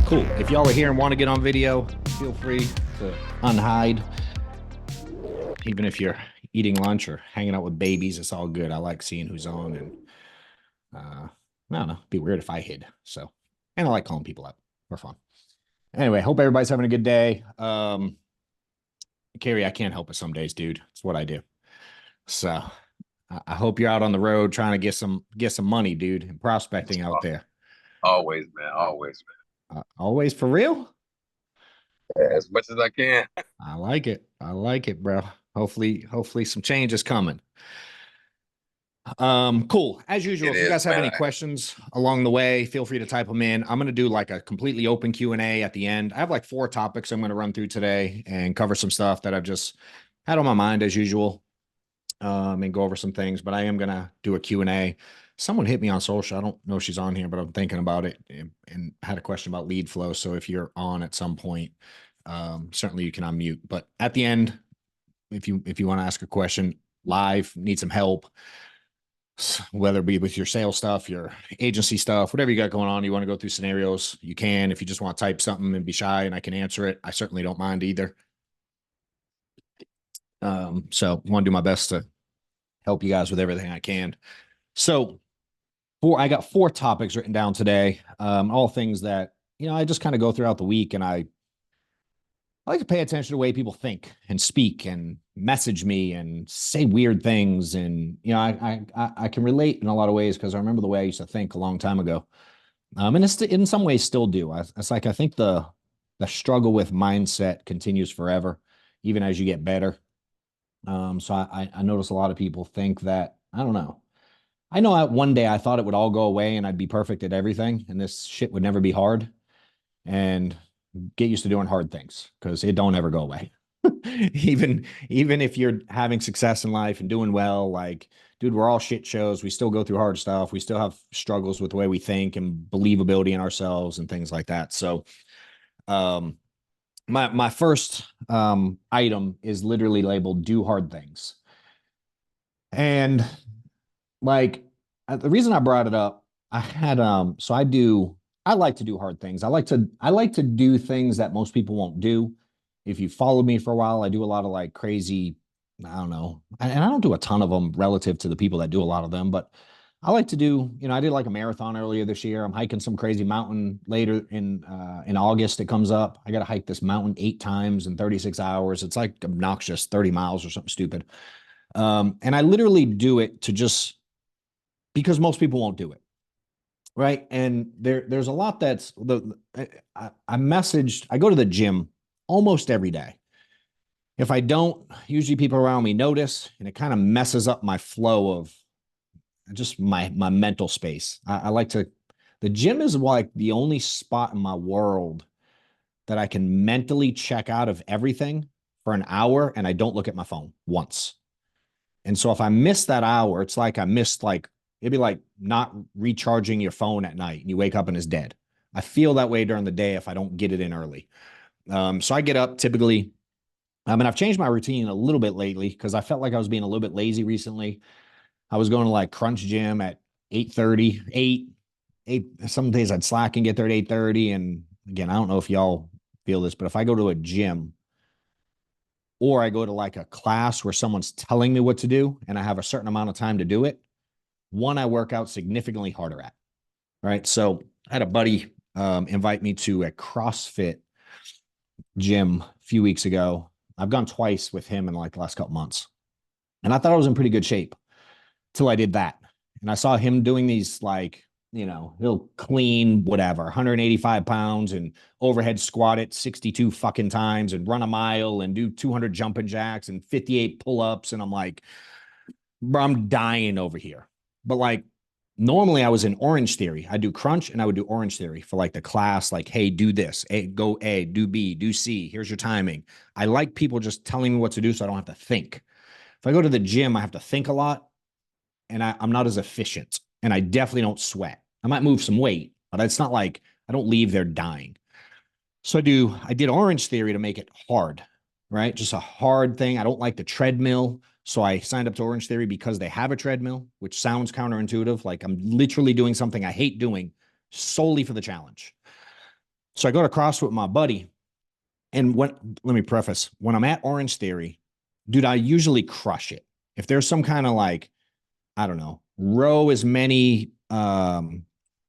Cool. If y'all are here and want to get on video, feel free to unhide. Even if you're eating lunch or hanging out with babies, it's all good. I like seeing who's on, and I don't know. It'd be weird if I hid. So, and I like calling people out for fun. Anyway, hope everybody's having a good day. Carrie, I can't help it some days, dude. It's what I do. So I hope you're out on the road trying to get some money, dude, and prospecting out there. Always, man. Always, Always for real. man. As much as I can. I like it. I like it, bro. Hopefully some change is coming. Cool. As usual, It if you is, guys have man. any questions along the way, feel free to type them in. I'm going to do like a completely open Q&A at the end. I have like 4 topics I'm going to run through today and cover some stuff that I've just had on my mind as usual. And go over some things, but I am going to do a Q&A. Someone hit me on social. I don't know if she's on here, but I'm thinking about it and had a question about lead flow. So if you're on at some point, certainly you can unmute, but at the end, if you want to ask a question live, need some help, whether it be with your sales stuff, your agency stuff, whatever you got going on, you want to go through scenarios, you can. If you just want to type something and be shy and I can answer it, I certainly don't mind either. So I want to do my best to help you guys with everything I can. So I got 4 topics written down today, all things that, I just kind of go throughout the week, and I like to pay attention to the way people think and speak and message me and say weird things. And, I can relate in a lot of ways because I remember the way I used to think a long time ago. And it's in some ways still do. It's like, I think the struggle with mindset continues forever, even as you get better. So I notice a lot of people think that, I don't know. I know one day I thought it would all go away and I'd be perfect at everything and this shit would never be hard. And get used to doing hard things because it don't ever go away. even if you're having success in life and doing well, like, dude, we're all shit shows. We still go through hard stuff. We still have struggles with the way we think and believability in ourselves and things like that. So, my first item is literally labeled "do hard things," and like the reason I brought it up, I had so I like to do hard things. I like to do things that most people won't do. If you followed me for a while, I do a lot of like crazy, I don't know, and I don't do a ton of them relative to the people that do a lot of them, but I like to do, I did like a marathon earlier this year. I'm hiking some crazy mountain later in August. It comes up. I got to hike this mountain 8 times in 36 hours. It's like obnoxious 30 miles or something stupid. And I literally do it to just because most people won't do it. Right. And there's a lot that's I go to the gym almost every day. If I don't, usually people around me notice, and it kind of messes up my flow of just my mental space. I like to, the gym is like the only spot in my world that I can mentally check out of everything for an hour and I don't look at my phone once. And so if I miss that hour, it's like I missed like, it'd be like not recharging your phone at night and you wake up and it's dead. I feel that way during the day if I don't get it in early. So I get up typically. And I've changed my routine a little bit lately because I felt like I was being a little bit lazy recently. I was going to like Crunch Gym at 8:30, 8. Some days I'd slack and get there at 8:30. And again, I don't know if y'all feel this, but if I go to a gym or I go to like a class where someone's telling me what to do and I have a certain amount of time to do it, one I work out significantly harder at. Right. So I had a buddy invite me to a CrossFit gym a few weeks ago. I've gone twice with him in like the last couple months. And I thought I was in pretty good shape till I did that. And I saw him doing these like, he'll clean whatever, 185 pounds and overhead squat it 62 fucking times and run a mile and do 200 jumping jacks and 58 pull-ups. And I'm like, bro, I'm dying over here. But like, normally I was in Orange Theory. I do Crunch and I would do Orange Theory for like the class, like, hey, do this, go A, do B, do C. Here's your timing. I like people just telling me what to do so I don't have to think. If I go to the gym, I have to think a lot and I'm not as efficient and I definitely don't sweat. I might move some weight, but it's not like I don't leave there dying. So I did Orange Theory to make it hard, right? Just a hard thing. I don't like the treadmill. So I signed up to Orange Theory because they have a treadmill, which sounds counterintuitive. Like I'm literally doing something I hate doing solely for the challenge. So I go to CrossFit with my buddy. And let me preface, when I'm at Orange Theory, dude, I usually crush it. If there's some kind of like, I don't know, row as many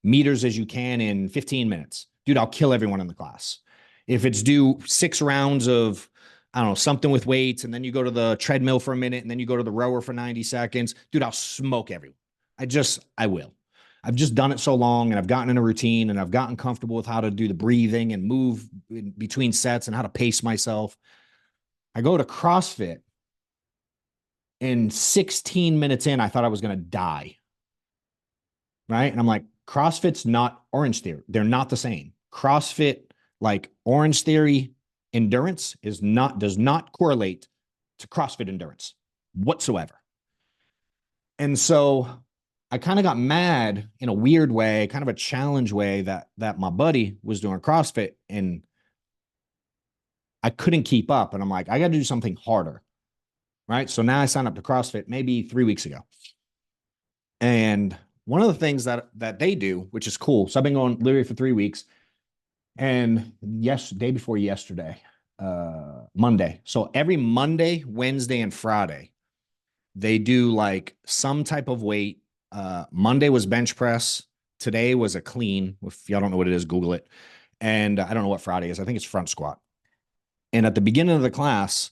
meters as you can in 15 minutes, dude, I'll kill everyone in the class. If it's do 6 rounds of, I don't know, something with weights, and then you go to the treadmill for a minute, and then you go to the rower for 90 seconds, dude, I'll smoke everyone. I will. I've just done it so long, and I've gotten in a routine, and I've gotten comfortable with how to do the breathing and move in between sets and how to pace myself. I go to CrossFit, and 16 minutes in, I thought I was going to die. Right. And I'm like, CrossFit's not Orange Theory. They're not the same. CrossFit, like Orange Theory endurance does not correlate to CrossFit endurance whatsoever. And so I kind of got mad in a weird way, kind of a challenge way that my buddy was doing CrossFit, and I couldn't keep up. And I'm like, I got to do something harder. Right. So now I signed up to CrossFit maybe 3 weeks ago. And one of the things that they do, which is cool. So I've been going literally for 3 weeks, and day before yesterday, Monday. So every Monday, Wednesday, and Friday, they do like some type of weight. Monday was bench press. Today was a clean. If y'all don't know what it is, Google it. And I don't know what Friday is. I think it's front squat. And at the beginning of the class,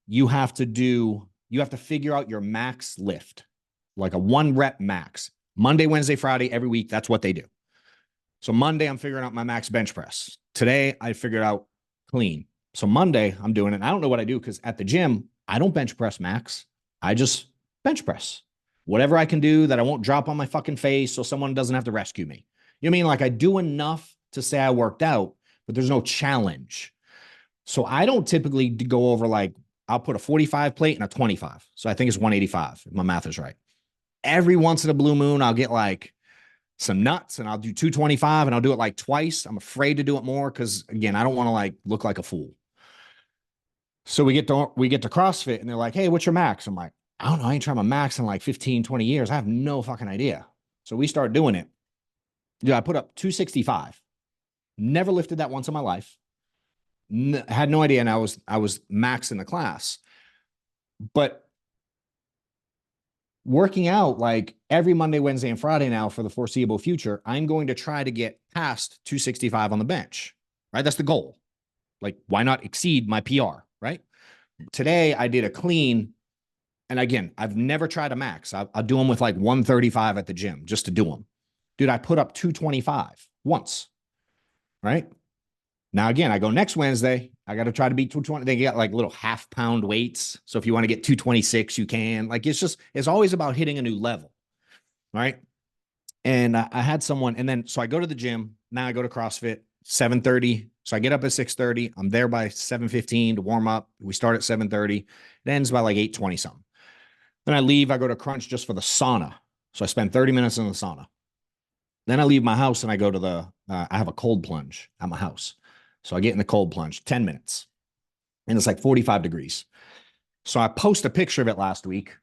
you have to figure out your max lift, like a 1 rep max. Monday, Wednesday, Friday, every week, that's what they do. So Monday, I'm figuring out my max bench press. Today, I figured out clean. So Monday, I'm doing it. I don't know what I do because at the gym, I don't bench press max. I just bench press. Whatever I can do that I won't drop on my fucking face so someone doesn't have to rescue me. You know what I mean? Like I do enough to say I worked out, but there's no challenge. So I don't typically go over like, I'll put a 45 plate and a 25. So I think it's 185, if my math is right. Every once in a blue moon, I'll get like some nuts and I'll do 225 and I'll do it like twice. I'm afraid to do it more because, again, I don't want to like look like a fool. So we get to CrossFit and they're like, hey, what's your max? I'm like, I don't know. I ain't trying my max in like 15, 20 years. I have no fucking idea. So we start doing it. Dude, I put up 265. Never lifted that once in my life. Had no idea. And I was max in the class. But working out like every Monday, Wednesday, and Friday now for the foreseeable future, I'm going to try to get past 265 on the bench, right? That's the goal. Like, why not exceed my PR, right? Today, I did a clean. And again, I've never tried a max. I'll do them with like 135 at the gym just to do them. Dude, I put up 225 once, right? Now, again, I go next Wednesday. I got to try to beat 220. They got like little half-pound weights. So if you want to get 226, you can. Like, it's always about hitting a new level, right? And I had someone, and then, so I go to the gym. Now I go to CrossFit, 7:30. So I get up at 6:30. I'm there by 7:15 to warm up. We start at 7:30. It ends by like 8:20 something. Then I leave. I go to Crunch just for the sauna. So I spend 30 minutes in the sauna. Then I leave my house and I go to I have a cold plunge at my house. So I get in the cold plunge, 10 minutes, and it's like 45 degrees. So I post a picture of it last week,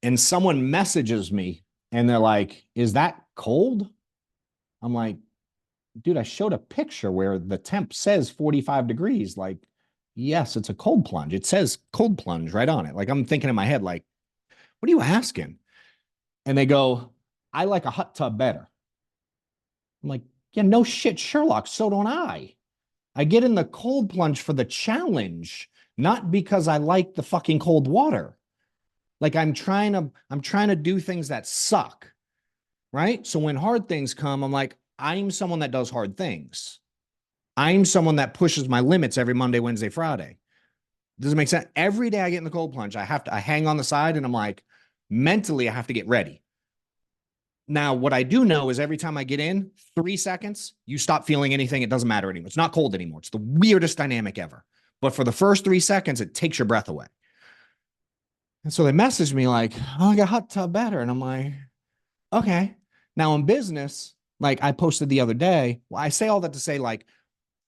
and someone messages me, and they're like, is that cold? I'm like, dude, I showed a picture where the temp says 45 degrees. Like, yes, it's a cold plunge. It says cold plunge right on it. Like, I'm thinking in my head, like, what are you asking? And they go, I like a hot tub better. I'm like, yeah, no shit, Sherlock. So don't I. I get in the cold plunge for the challenge, not because I like the fucking cold water. Like I'm trying to do things that suck, right? So when hard things come, I'm like, I'm someone that does hard things. I'm someone that pushes my limits every Monday, Wednesday, Friday. Does it make sense? Every day I get in the cold plunge, I hang on the side and I'm like, mentally, I have to get ready. Now, what I do know is every time I get in, 3 seconds, you stop feeling anything. It doesn't matter anymore. It's not cold anymore. It's the weirdest dynamic ever. But for the first 3 seconds, it takes your breath away. And so they messaged me like, oh, I got hot tub better. And I'm like, okay. Now in business, like I posted the other day, well, I say all that to say, like,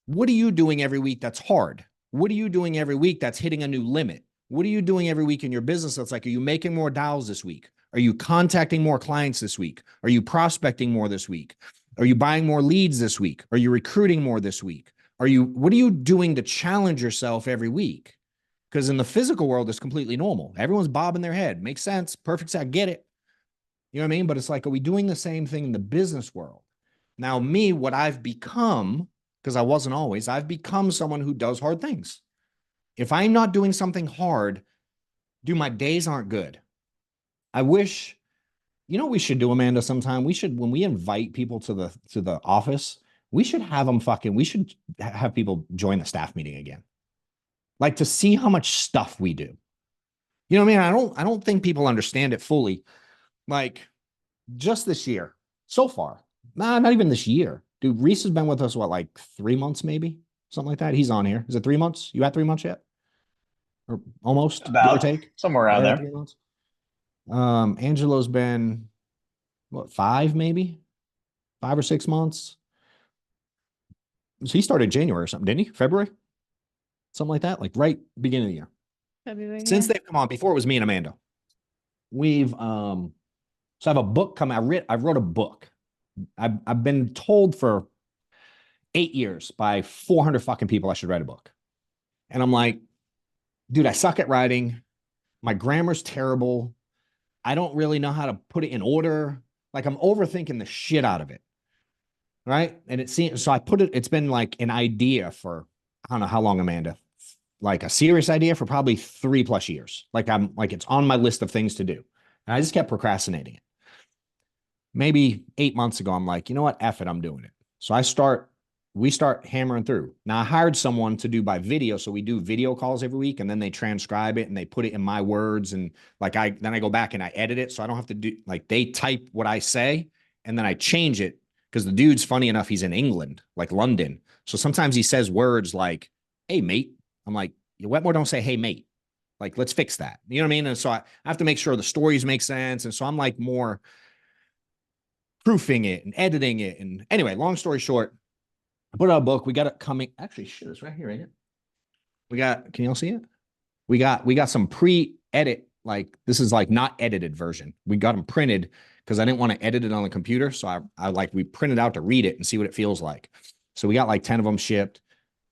what are you doing every week that's hard? What are you doing every week that's hitting a new limit? What are you doing every week in your business that's like, are you making more dials this week? Are you contacting more clients this week? Are you prospecting more this week? Are you buying more leads this week? Are you recruiting more this week? What are you doing to challenge yourself every week? Because in the physical world, it's completely normal. Everyone's bobbing their head. Makes sense. Perfect. I get it. You know what I mean? But it's like, are we doing the same thing in the business world? Now, me, what I've become, because I wasn't always, I've become someone who does hard things. If I'm not doing something hard, dude, my days aren't good. I wish, you know what we should do, Amanda, sometime? We should, when we invite people to the office, we should have them we should have people join the staff meeting again. Like to see how much stuff we do. You know what I mean? I don't think people understand it fully. Like just this year, so far, not even this year. Dude, Reese has been with us, what, like 3 months, maybe? Something like that. He's on here. Is it 3 months? You at 3 months yet? Or almost, give or About take? somewhere around Right at there. 3 months. Angelo's been what, 5, maybe 5 or 6 months. So he started January or something, didn't he? February, something like that, like right beginning of the year. February, Since yeah. they've come on, before it was me and Amanda, we've so I have a book coming. I wrote a book. I've been told for 8 years by 400 fucking people I should write a book, and I'm like, dude, I suck at writing. My grammar's terrible. I don't really know how to put it in order. Like I'm overthinking the shit out of it. Right. And it seems so I put it, it's been like an idea for I don't know how long, Amanda. Like a serious idea for probably 3+ years. Like I'm like it's on my list of things to do. And I just kept procrastinating it. Maybe 8 months ago, I'm like, you know what? F it, I'm doing it. So we start hammering through. Now I hired someone to do by video. So we do video calls every week and then they transcribe it and they put it in my words. And like then I go back and I edit it. So I don't have to do like they type what I say and then I change it because the dude's funny enough. He's in England, like London. So sometimes he says words like, hey, mate. I'm like, Wetmore don't say, hey, mate. Like, let's fix that. You know what I mean? And so I have to make sure the stories make sense. And so I'm like more proofing it and editing it. And anyway, long story short, I put out a book. We got it coming. Actually, shit, it's right here, ain't it? Can y'all see it? We got some pre-edit, like this is like not edited version. We got them printed because I didn't want to edit it on the computer. So we printed out to read it and see what it feels like. So we got like 10 of them shipped.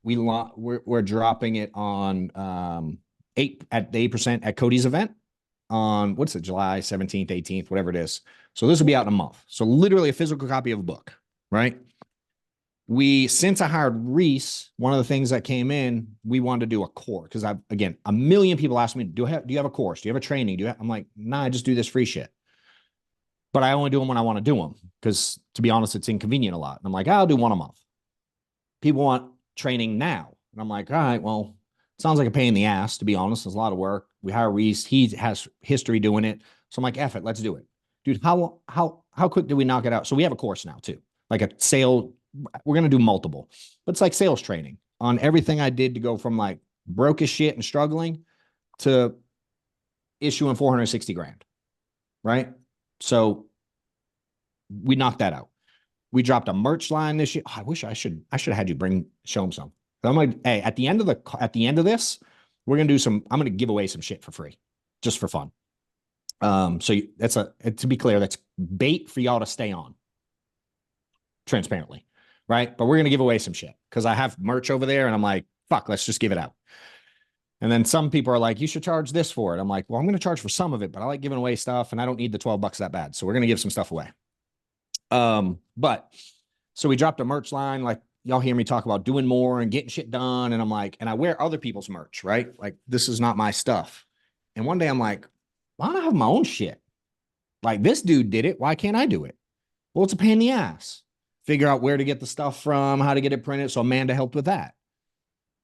We're dropping it on 8% at Cody's event on what's it, July 17th, 18th, whatever it is. So this will be out in a month. So literally a physical copy of a book, right? Since I hired Reese, one of the things that came in, we wanted to do a course because again, a million people ask me, do you have a course? Do you have a training? I'm like, nah, I just do this free shit. But I only do them when I want to do them because to be honest, it's inconvenient a lot. And I'm like, I'll do one a month. People want training now. And I'm like, all right, well, it sounds like a pain in the ass, to be honest. It's a lot of work. We hire Reese. He has history doing it. So I'm like, F it, let's do it. Dude, how quick do we knock it out? So we have a course now too. Like a sale. We're going to do multiple, but it's like sales training on everything I did to go from like broke as shit and struggling to issuing 460 grand. Right. So we knocked that out. We dropped a merch line this year. Oh, I wish I should have had you show them some. I'm like, hey, at the end of this, we're going to do I'm going to give away some shit for free just for fun. So to be clear, that's bait for y'all to stay on transparently. Right. But we're going to give away some shit because I have merch over there and I'm like, fuck, let's just give it out. And then some people are like, you should charge this for it. I'm like, well, I'm going to charge for some of it, but I like giving away stuff and I don't need the $12 that bad. So we're going to give some stuff away. But so we dropped a merch line, like y'all hear me talk about doing more and getting shit done. And I'm like, and I wear other people's merch, right? Like this is not my stuff. And one day I'm like, why don't I have my own shit? Like this dude did it. Why can't I do it? Well, it's a pain in the ass. Figure out where to get the stuff from, how to get it printed. So Amanda helped with that.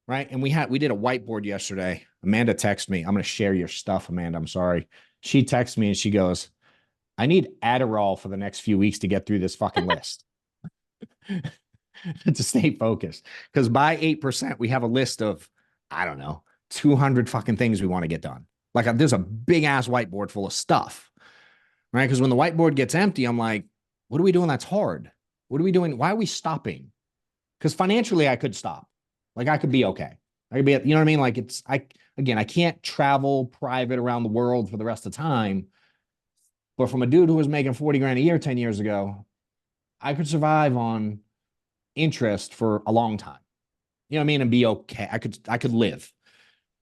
Right. And we did a whiteboard yesterday. Amanda texted me. I'm going to share your stuff, Amanda. I'm sorry. She texted me and she goes, I need Adderall for the next few weeks to get through this fucking list. To stay focused. Because by 8%, we have a list of, I don't know, 200 fucking things we want to get done. Like there's a big ass whiteboard full of stuff. Right. Because when the whiteboard gets empty, I'm like, what are we doing that's hard? What are we doing? Why are we stopping? Because financially, I could stop. Like I could be okay. I could be, you know what I mean? Like I can't travel private around the world for the rest of the time. But from a dude who was making 40 grand a year 10 years ago, I could survive on interest for a long time. you know what I mean, and be okay. I could live.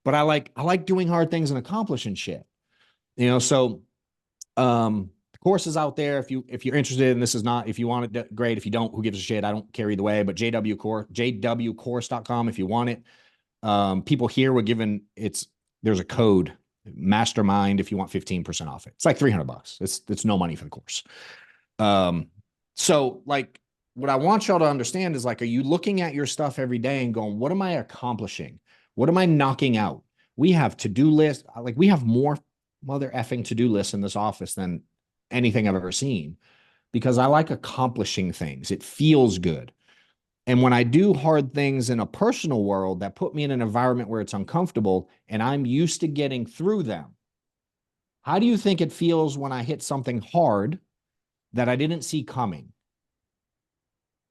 But I like doing hard things and accomplishing shit. You know, so the course is out there. If you're interested, and this is not, if you want it, great. If you don't, who gives a shit? I don't care either way. But jwcourse.com if you want it. People here were given there's a code, Mastermind, if you want 15% off it. It's like $300. It's no money for the course. So like what I want y'all to understand is like, are you looking at your stuff every day and going, what am I accomplishing? What am I knocking out? We have to-do lists. Like we have more mother effing to-do lists in this office than anything I've ever seen because I like accomplishing things. It feels good. And when I do hard things in a personal world that put me in an environment where it's uncomfortable and I'm used to getting through them, how do you think it feels when I hit something hard that I didn't see coming?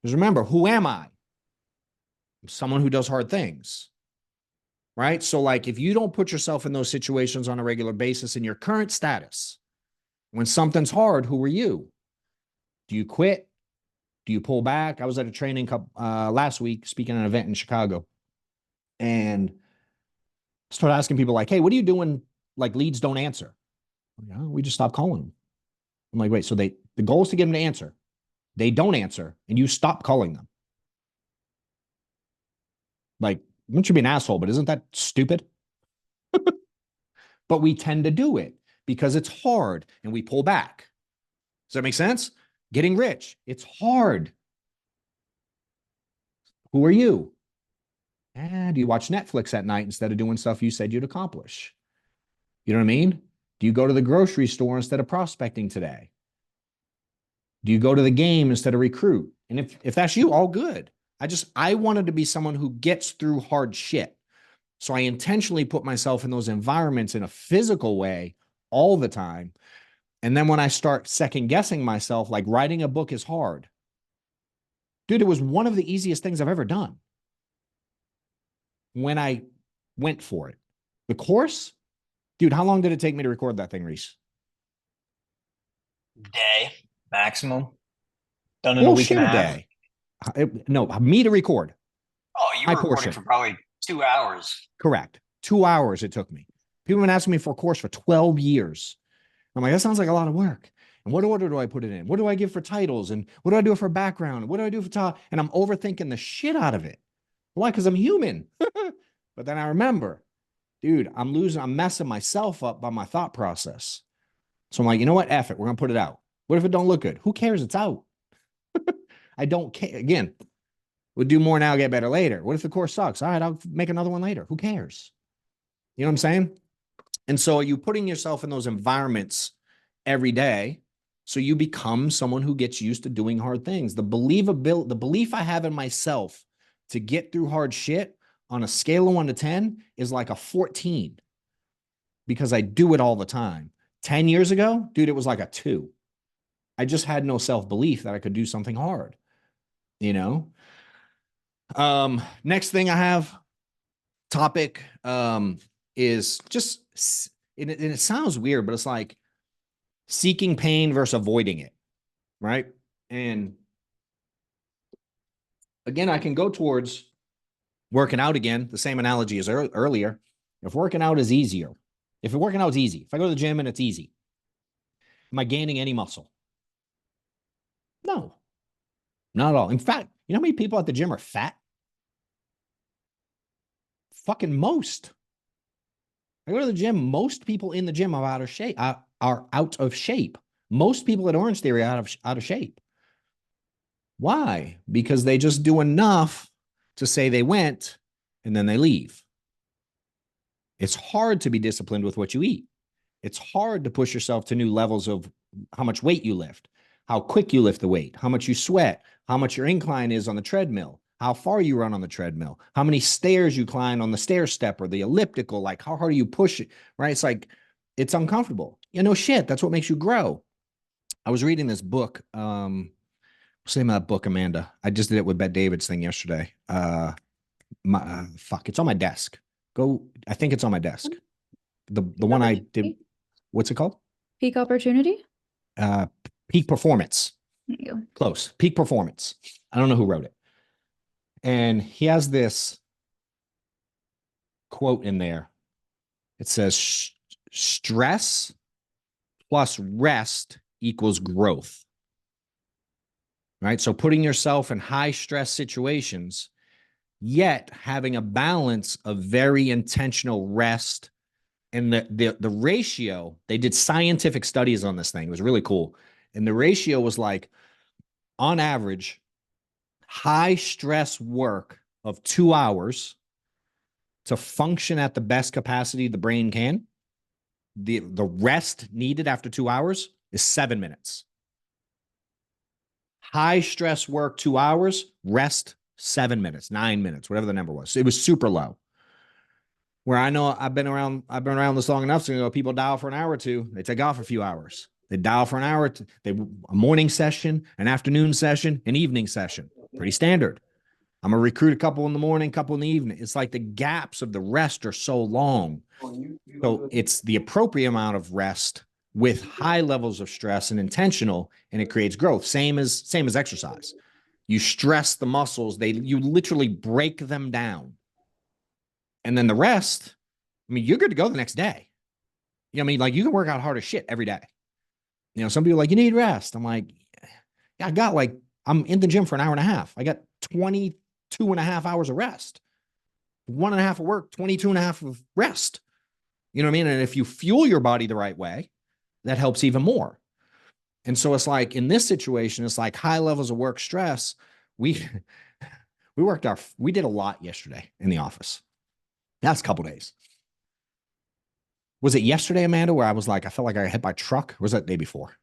Because remember, who am I? I'm someone who does hard things, right? So like if you don't put yourself in those situations on a regular basis in your current status, when something's hard, who are you? Do you quit? Do you pull back? I was at a training last week speaking at an event in Chicago and started asking people like, hey, what do you do when like leads don't answer? Yeah, we just stop calling them. I'm like, wait, so the goal is to get them to answer. They don't answer and you stop calling them. Like, you should be an asshole, but isn't that stupid? But we tend to do it because it's hard and we pull back. Does that make sense? Getting rich, it's hard. Who are you? Do you watch Netflix at night instead of doing stuff you said you'd accomplish? You know what I mean? Do you go to the grocery store instead of prospecting today? Do you go to the game instead of recruit? And if that's you, all good. I wanted to be someone who gets through hard shit. So I intentionally put myself in those environments in a physical way all the time. And then when I start second guessing myself, like writing a book is hard. Dude, it was one of the easiest things I've ever done when I went for it. The course, dude, how long did it take me to record that thing, Reese? Day maximum. Done in a week and Bullshit a a half. day. No, me to record Oh, you my were recording portion. for probably 2 hours. Correct. 2 hours it took me. People have been asking me for a course for 12 years. I'm like, that sounds like a lot of work. And what order do I put it in? What do I give for titles? And what do I do for background? What do I do for top? And I'm overthinking the shit out of it. Why? Because I'm human. But then I remember, dude, I'm messing myself up by my thought process. So I'm like, you know what? F it. We're going to put it out. What if it don't look good? Who cares? It's out. I don't care. Again, we'll do more now, get better later. What if the course sucks? All right, I'll make another one later. Who cares? You know what I'm saying? And so are you putting yourself in those environments every day so you become someone who gets used to doing hard things? The belief I have in myself to get through hard shit on a scale of 1 to 10 is like a 14 because I do it all the time. 10 years ago, dude, it was like a 2. I just had no self-belief that I could do something hard, you know? Next thing I have topic is just, and it sounds weird, but it's like seeking pain versus avoiding it, right? And again, I can go towards working out again, the same analogy as earlier. If working out is easier, if working out is easy, if I go to the gym and it's easy, am I gaining any muscle? No, not at all. In fact, you know how many people at the gym are fat? Fucking most. I go to the gym. Most people in the gym are out of shape. Are out of shape. Most people at Orange Theory are out of shape. Why? Because they just do enough to say they went and then they leave. It's hard to be disciplined with what you eat. It's hard to push yourself to new levels of how much weight you lift, how quick you lift the weight, how much you sweat, how much your incline is on the treadmill, how far you run on the treadmill, how many stairs you climb on the stair step or the elliptical, like how hard do you push it, right? It's like, it's uncomfortable. You know, shit, that's what makes you grow. I was reading this book. What's the name of that book, Amanda? I just did it with Bette David's thing yesterday. Fuck, it's on my desk. I think it's on my desk. The one I did. What's it called? Peak Opportunity? Peak Performance. Thank you. Close. Peak Performance. I don't know who wrote it. And he has this quote in there. It says stress plus rest equals growth. Right? So putting yourself in high stress situations, yet having a balance of very intentional rest. And the ratio, they did scientific studies on this thing. It was really cool. And the ratio was like, on average, high stress work of 2 hours to function at the best capacity the brain can. The rest needed after 2 hours is 7 minutes. High stress work 2 hours, rest 7 minutes, 9 minutes, whatever the number was. It was super low. Where I know I've been around this long enough, so you know people dial for an hour or two, they take off a few hours. They dial for an hour, a morning session, an afternoon session, an evening session. Pretty standard. I'm gonna recruit a couple in the morning, couple in the evening. It's like the gaps of the rest are so long. So it's the appropriate amount of rest with high levels of stress and intentional, and it creates growth. Same as exercise. You stress the muscles, you literally break them down. And then the rest, I mean, you're good to go the next day. You know what I mean? Like you can work out hard as shit every day. You know, some people are like, you need rest. I'm like, yeah, I'm in the gym for an hour and a half. I got 22 and a half hours of rest. 1.5 of work, 22 and a half of rest. You know what I mean? And if you fuel your body the right way, that helps even more. And so it's like in this situation, it's like high levels of work stress. We did a lot yesterday in the office. That's a couple days. Was it yesterday, Amanda, where I was like, I felt like I got hit by a truck? Or was that the day before?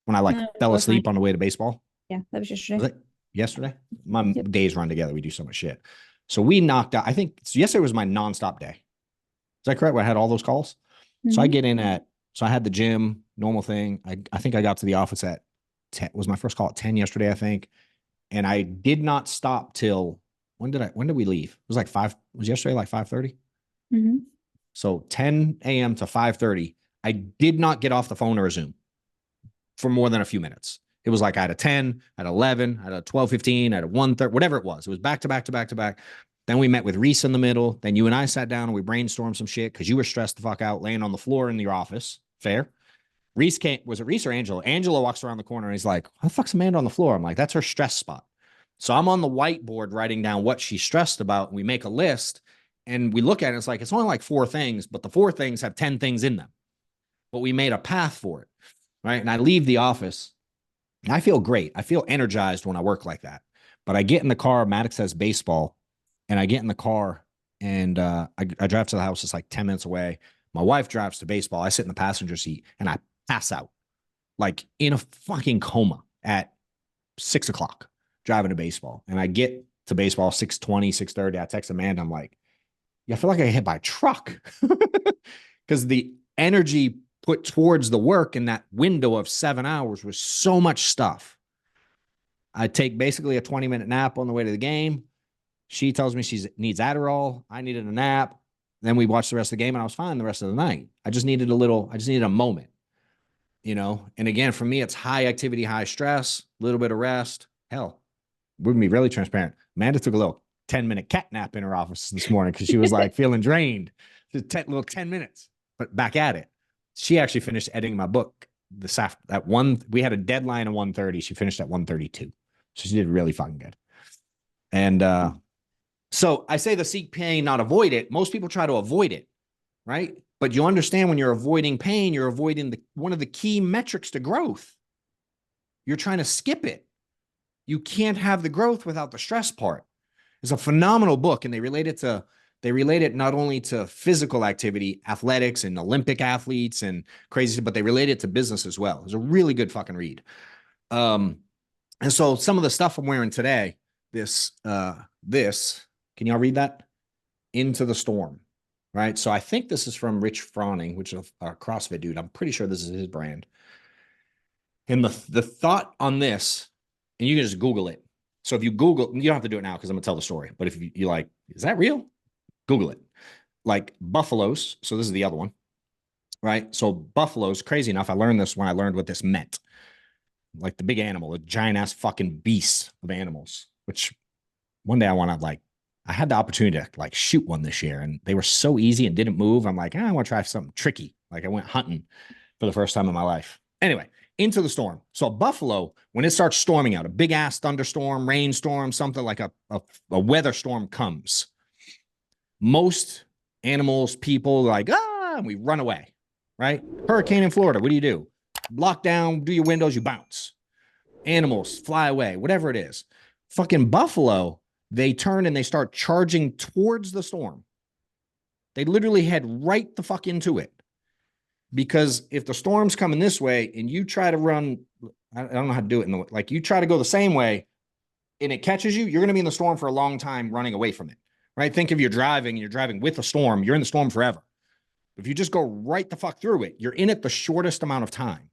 When I fell asleep on the way to baseball? Yeah, that was yesterday. Was it yesterday? My days run together. We do so much shit. So we knocked out, I think yesterday was my nonstop day. Is that correct? Where I had all those calls? Mm-hmm. So I get in so I had the gym, normal thing. I think I got to the office at 10, was my first call at 10 yesterday, I think. And I did not stop till, when did we leave? It was like 5, was yesterday like 5:30? Mm-hmm. So 10 a.m. to 5:30, I did not get off the phone or a Zoom for more than a few minutes. It was like I had a 10, I had 11, I had a 12:15, I had a 1:30, whatever it was. It was back to back to back to back. Then we met with Reese in the middle. Then you and I sat down and we brainstormed some shit because you were stressed the fuck out laying on the floor in your office. Fair. Reese came, was it Reese or Angela? Angela walks around the corner and he's like, how the fuck's Amanda on the floor? I'm like, that's her stress spot. So I'm on the whiteboard writing down what she's stressed about. And we make a list and we look at it. It's like, it's only like 4 things, but the 4 things have 10 things in them. But we made a path for it. Right. And I leave the office and I feel great. I feel energized when I work like that. But I get in the car, Maddox has baseball, and I get in the car and I drive to the house. It's like 10 minutes away. My wife drives to baseball. I sit in the passenger seat and I pass out like in a fucking coma at 6 o'clock driving to baseball. And I get to baseball 6:20, 6:30. I text Amanda. I'm like, yeah, I feel like I got hit by a truck because the energy put towards the work in that window of 7 hours was so much stuff. I take basically a 20-minute nap on the way to the game. She tells me she needs Adderall. I needed a nap. Then we watched the rest of the game and I was fine the rest of the night. I just needed a moment, you know? And again, for me, it's high activity, high stress, a little bit of rest. Hell, we're going to be really transparent. Amanda took a little 10-minute cat nap in her office this morning because she was like feeling drained. Just 10 minutes, but back at it. She actually finished editing my book this after that we had a deadline at 1:30. She finished at 1:32. So she did really fucking good. And so I say the seek pain, not avoid it. Most people try to avoid it, right? But you understand when you're avoiding pain, you're avoiding one of the key metrics to growth. You're trying to skip it. You can't have the growth without the stress part. It's a phenomenal book, and they relate it not only to physical activity, athletics and Olympic athletes and crazy, but they relate it to business as well. It's a really good fucking read. And so some of the stuff I'm wearing today, this, can y'all read that? Into the Storm, right? So I think this is from Rich Froning, which is a CrossFit dude. I'm pretty sure this is his brand. And the thought on this, and you can just Google it. So if you Google, you don't have to do it now because I'm gonna tell the story. But if you like, is that real? Google it. Like buffaloes. So this is the other one, right? So buffaloes, crazy enough, I learned this when I learned what this meant. Like the big animal, a giant ass fucking beast of animals, which one day I want to like I had the opportunity to like shoot one this year, and they were so easy and didn't move. I'm like, I want to try something tricky. Like I went hunting for the first time in my life. Anyway, into the storm. So Buffalo, when it starts storming out, a big ass thunderstorm, rainstorm, something like a weather storm comes. Most animals, people like, and we run away, right? Hurricane in Florida. What do? Lock down, do your windows, you bounce. Animals fly away, whatever it is. Fucking Buffalo, they turn and they start charging towards the storm. They literally head right the fuck into it. Because if the storm's coming this way and you try to run, I don't know how to do it like you try to go the same way and it catches you, you're going to be in the storm for a long time running away from it, right? Think if you're driving and you're driving with a storm, you're in the storm forever. If you just go right the fuck through it, you're in it the shortest amount of time.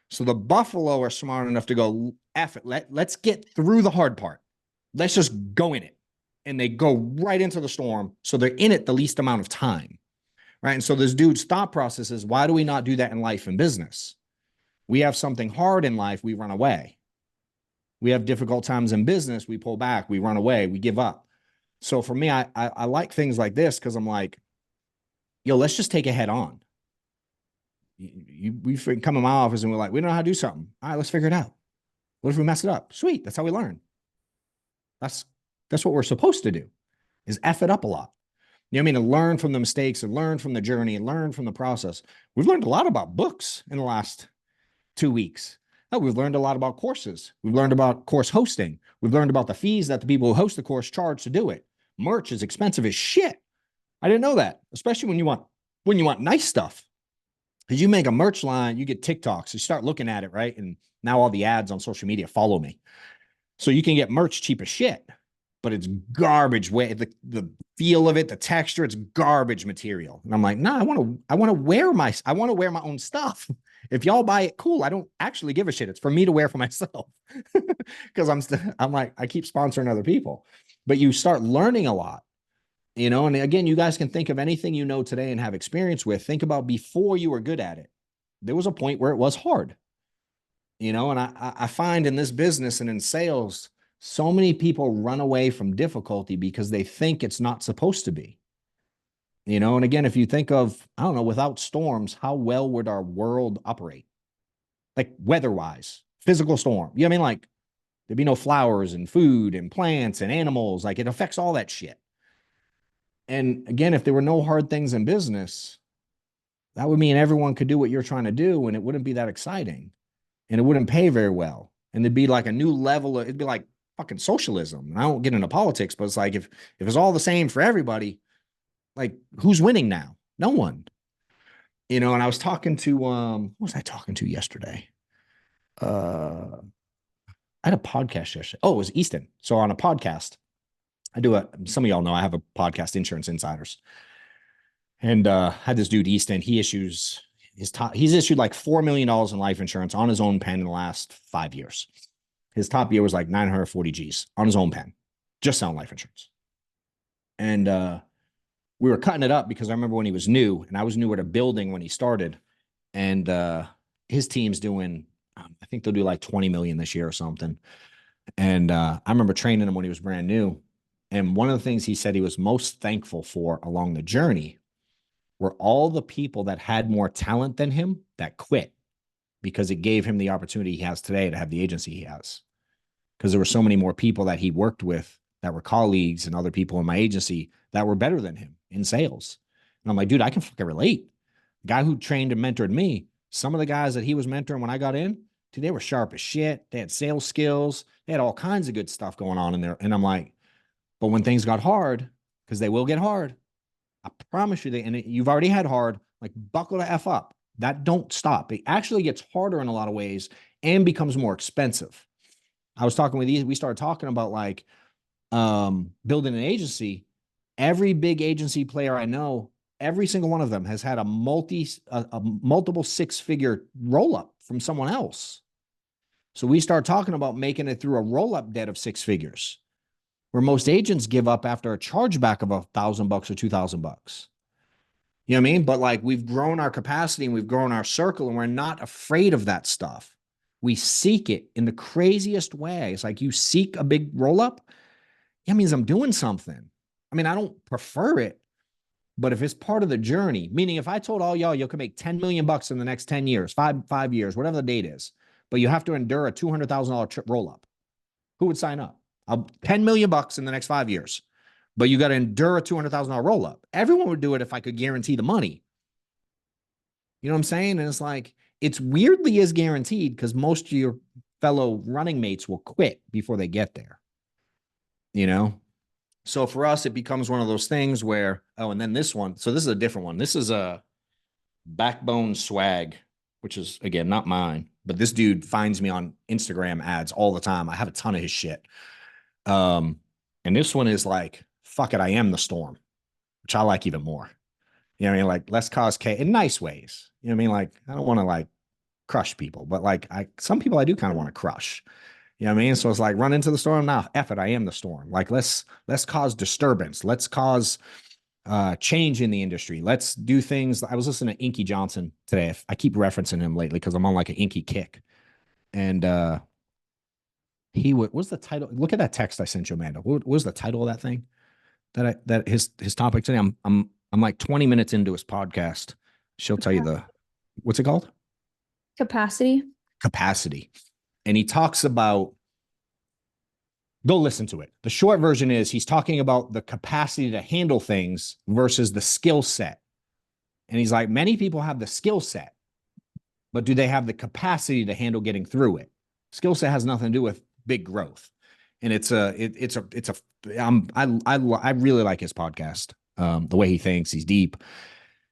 So the Buffalo are smart enough to go, F it, let's get through the hard part. Let's just go in it. And they go right into the storm. So they're in it the least amount of time. Right. And so this dude's thought process is, why do we not do that in life and business? We have something hard in life, we run away. We have difficult times in business, we pull back, we run away, we give up. So for me, I like things like this because I'm like, yo, let's just take it head on. We come in my office and we're like, we don't know how to do something. All right, let's figure it out. What if we mess it up? Sweet. That's how we learn. That's what we're supposed to do, is F it up a lot. You know what I mean? To learn from the mistakes and learn from the journey and learn from the process. We've learned a lot about books in the last 2 weeks. Oh, we've learned a lot about courses. We've learned about course hosting. We've learned about the fees that the people who host the course charge to do it. Merch is expensive as shit. I didn't know that, especially when you want nice stuff. Because you make a merch line, you get TikToks. You start looking at it, right? And now all the ads on social media follow me. So you can get merch cheap as shit, but it's garbage way. The feel of it, the texture, it's garbage material. And I'm like, nah, I want to wear my own stuff. If y'all buy it, cool. I don't actually give a shit. It's for me to wear for myself. Because I'm like, I keep sponsoring other people. But you start learning a lot, you know, and again, you guys can think of anything you know today and have experience with. Think about before you were good at it. There was a point where it was hard, you know, and I find in this business and in sales, so many people run away from difficulty because they think it's not supposed to be, you know. And again, if you think of, I don't know, without storms, how well would our world operate? Like weather-wise, physical storm. You know what I mean? Like there'd be no flowers and food and plants and animals. Like it affects all that shit. And again, if there were no hard things in business, that would mean everyone could do what you're trying to do, and it wouldn't be that exciting, and it wouldn't pay very well. And there'd be like a new level of, it'd be like fucking socialism. And I don't get into politics, but it's like, if it's all the same for everybody, like who's winning now? No one, you know. And I was talking to, what was I talking to yesterday? I had a podcast yesterday. Oh, it was Easton. So on a podcast, some of y'all know I have a podcast, Insurance Insiders. And had this dude, Easton, he's issued like $4 million in life insurance on his own pen in the last 5 years. His top year was like 940 G's on his own pen, just selling life insurance. And we were cutting it up because I remember when he was new, and I was new at a building when he started. And his team's doing, I think they'll do like 20 million this year or something. And I remember training him when he was brand new. And one of the things he said he was most thankful for along the journey were all the people that had more talent than him that quit, because it gave him the opportunity he has today to have the agency he has. Because there were so many more people that he worked with that were colleagues and other people in my agency that were better than him in sales. And I'm like, dude, I can fucking relate. The guy who trained and mentored me, some of the guys that he was mentoring when I got in, dude, they were sharp as shit. They had sales skills. They had all kinds of good stuff going on in there. And I'm like, but when things got hard, because they will get hard, I promise you, you've already had hard, like buckle the F up. That don't stop. It actually gets harder in a lot of ways and becomes more expensive. I was talking with these, we started talking about like building an agency. Every big agency player I know, every single one of them has had a multiple six-figure roll-up from someone else. So we start talking about making it through a roll-up debt of 6 figures, where most agents give up after a chargeback of $1,000 or $2,000. You know what I mean? But like, we've grown our capacity and we've grown our circle, and we're not afraid of that stuff. We seek it in the craziest way. It's like, you seek a big roll up. That means I'm doing something. I mean, I don't prefer it, but if it's part of the journey, meaning if I told all y'all you can make 10 million bucks in the next 10 years, five years, whatever the date is, but you have to endure a $200,000 trip roll up, who would sign up? 10 million bucks in the next 5 years, but you got to endure a $200,000 roll up. Everyone would do it if I could guarantee the money. You know what I'm saying? And it's like, it's weirdly is guaranteed because most of your fellow running mates will quit before they get there. You know? So for us, it becomes one of those things where, oh, and then this one. So this is a different one. This is a Backbone Swag, which is, again, not mine, but this dude finds me on Instagram ads all the time. I have a ton of his shit. And this one is like, fuck it, I am the storm, which I like even more. You know what I mean? Like, let's cause chaos in nice ways. You know what I mean? Like, I don't want to like crush people, but like some people I do kind of want to crush. You know what I mean? So it's like run into the storm. Now, F it, I am the storm. Like, let's cause disturbance. Let's cause change in the industry. Let's do things. I was listening to Inky Johnson today. I keep referencing him lately because I'm on like an Inky kick. And what's the title? Look at that text I sent you, Amanda. What was the title of that thing? That his topic today. I'm like 20 minutes into his podcast. She'll tell you what's it called? Capacity. And he talks about, go listen to it. The short version is he's talking about the capacity to handle things versus the skill set. And he's like, many people have the skill set, but do they have the capacity to handle getting through it? Skill set has nothing to do with big growth. And I really like his podcast. The way he thinks, he's deep.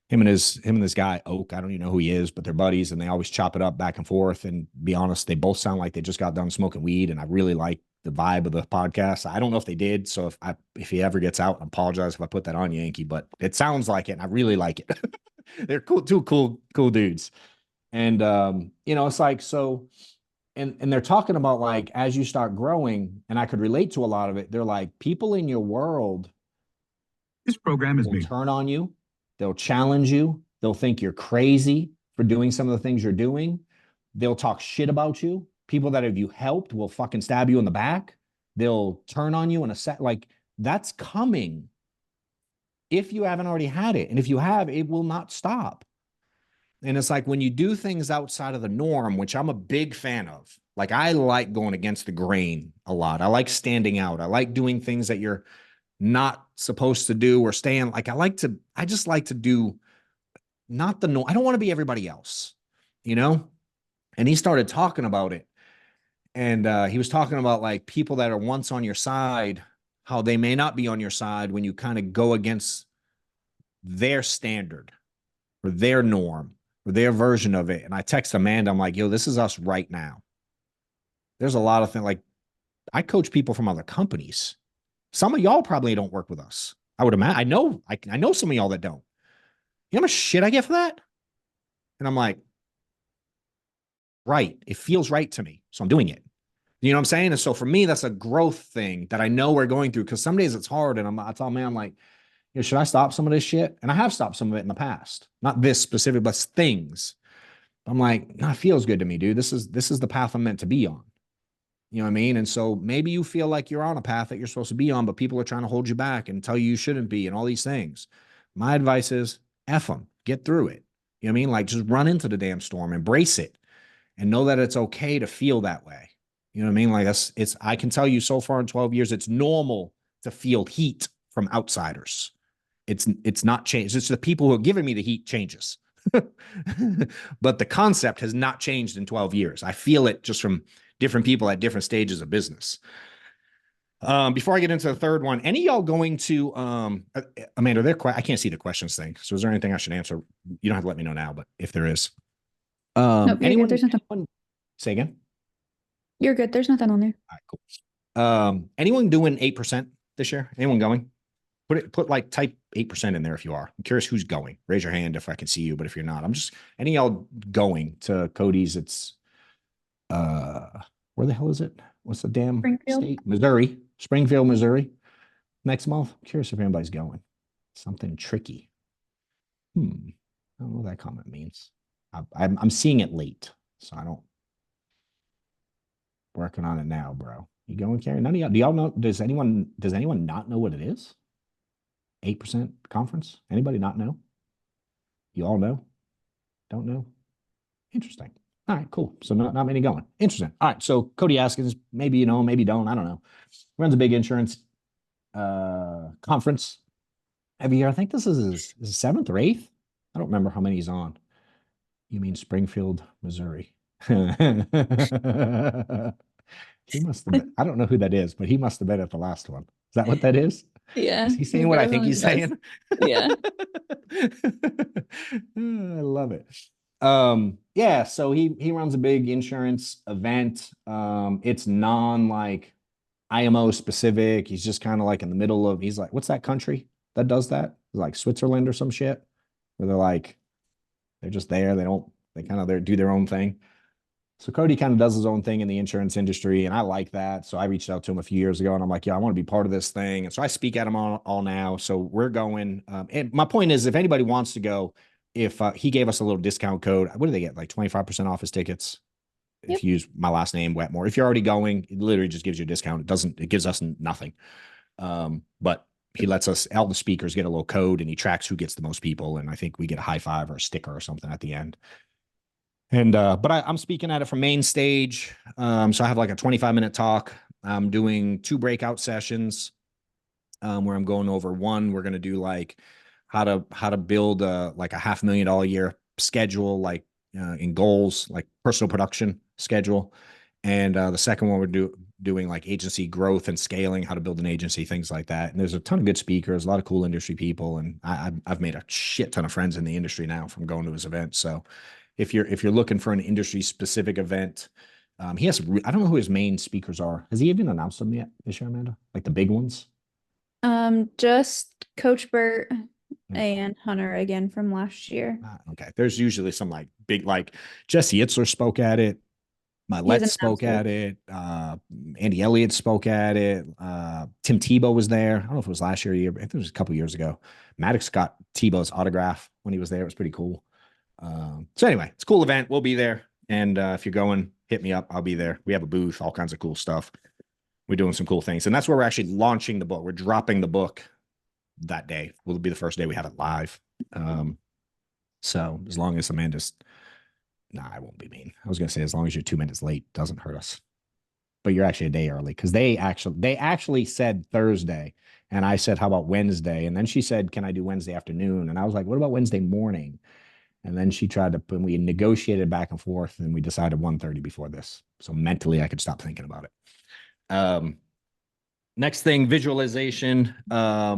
Him and this guy, Oak, I don't even know who he is, but they're buddies and they always chop it up back and forth. And be honest, they both sound like they just got done smoking weed. And I really like the vibe of the podcast. I don't know if they did. So if he ever gets out, I apologize if I put that on you, Yankee, but it sounds like it. And I really like it. They're two cool dudes. And, it's like, so, and they're talking about like, as you start growing, and I could relate to a lot of it. They're like, people in your world, this program is will turn on you. They'll challenge you. They'll think you're crazy for doing some of the things you're doing. They'll talk shit about you. People that have you helped will fucking stab you in the back. They'll turn on you in a set. Like, that's coming if you haven't already had it. And if you have, it will not stop. And it's like when you do things outside of the norm, which I'm a big fan of, like I like going against the grain a lot. I like standing out. I like doing things that you're not supposed to do or staying. Like I just like to do not the norm. I don't want to be everybody else, And he started talking about it. And he was talking about like people that are once on your side, how they may not be on your side when you kind of go against their standard or their norm or their version of it. And I text Amanda, I'm like, yo, this is us right now. There's a lot of things like I coach people from other companies. Some of y'all probably don't work with us. I would imagine. I know some of y'all that don't. You know how much shit I get for that? And I'm like, right. It feels right to me. So I'm doing it. You know what I'm saying? And so for me, that's a growth thing that I know we're going through because some days it's hard. And I tell man, I'm like, should I stop some of this shit? And I have stopped some of it in the past. Not this specific, but things. I'm like, no, it feels good to me, dude. This is the path I'm meant to be on. You know what I mean? And so maybe you feel like you're on a path that you're supposed to be on, but people are trying to hold you back and tell you shouldn't be and all these things. My advice is F them, get through it. You know what I mean? Like just run into the damn storm, embrace it and know that it's okay to feel that way. You know what I mean? Like I can tell you so far in 12 years, it's normal to feel heat from outsiders. It's not changed. It's the people who are giving me the heat changes. But the concept has not changed in 12 years. I feel it just from different people at different stages of business. Before I get into the third one, any of y'all going to Amanda, I can't see the questions thing. So is there anything I should answer? You don't have to let me know now, but if there is. Nope, you're good. There's nothing. Say again? You're good. There's nothing on there. All right, cool. Anyone doing 8% this year? Anyone going? Type 8% in there if you are. I'm curious who's going. Raise your hand if I can see you, but if you're not, any of y'all going to Cody's, it's where the hell is it? What's the damn state? Missouri. Springfield, Missouri. Next month. I'm curious if anybody's going. Something tricky. I don't know what that comment means. I'm seeing it late, so I don't. Working on it now, bro. You going, Karen? None of y'all. Do y'all know? Does anyone not know what it is? 8% conference. Anybody not know? You all know? Don't know? Interesting. All right, cool. So not many going. Interesting. All right. So Cody Askins, maybe you know, maybe don't. I don't know. Runs a big insurance conference every year. I think this is his seventh or eighth. I don't remember how many he's on. You mean Springfield, Missouri? He must have been. I don't know who that is, but he must have been at the last one. Is that what that is? Yeah. Is he saying what I think he's saying? Yeah. I love it. Yeah, so he runs a big insurance event. It's non like IMO specific. He's just kind of like in the middle of, he's like, what's that country that does that? Like Switzerland or some shit, where they're like, they're just there. They kind of do their own thing. So Cody kind of does his own thing in the insurance industry, and I like that. So I reached out to him a few years ago, and I'm like, yeah, I want to be part of this thing. And so I speak at him all now. So we're going. And my point is, if anybody wants to go, if he gave us a little discount code, what do they get? Like 25% off his tickets Yep. if you use my last name, Wetmore. If you're already going, it literally just gives you a discount. It gives us nothing. But he lets us, all the speakers get a little code, and he tracks who gets the most people. And I think we get a high five or a sticker or something at the end. And but I'm speaking at it from main stage. So I have like a 25-minute talk. I'm doing 2 breakout sessions where I'm going over one. We're going to do like how to build like a $500,000 a year schedule, like in goals, like personal production schedule. And the second one we're doing like agency growth and scaling, how to build an agency, things like that. And there's a ton of good speakers, a lot of cool industry people, and I've made a shit ton of friends in the industry now from going to his events. So if you're looking for an industry specific event, he has, I don't know who his main speakers are. Has he even announced them yet this year, Amanda? Like the big ones? Just Coach Burt and Hunter again from last year. Okay. There's usually some like big, like Jesse Itzler spoke at it. Mylett spoke at it. Andy Elliott spoke at it. Tim Tebow was there. I don't know if it was last year or year, but I think it was a couple years ago. Maddox got Tebow's autograph when he was there. It was pretty cool. So anyway, it's a cool event. We'll be there. And if you're going, hit me up. I'll be there. We have a booth, all kinds of cool stuff. We're doing some cool things. And that's where we're actually launching the book. We're dropping the book that day. Will be the first day we have it live. So as long as Amanda's, I won't be mean. I was going to say, as long as you're 2 minutes late, doesn't hurt us. But you're actually a day early, because they actually said Thursday. And I said, how about Wednesday? And then she said, can I do Wednesday afternoon? And I was like, what about Wednesday morning? And then she tried to, and we negotiated back and forth, and we decided 1:30 before this. So mentally I could stop thinking about it. Next thing, visualization. I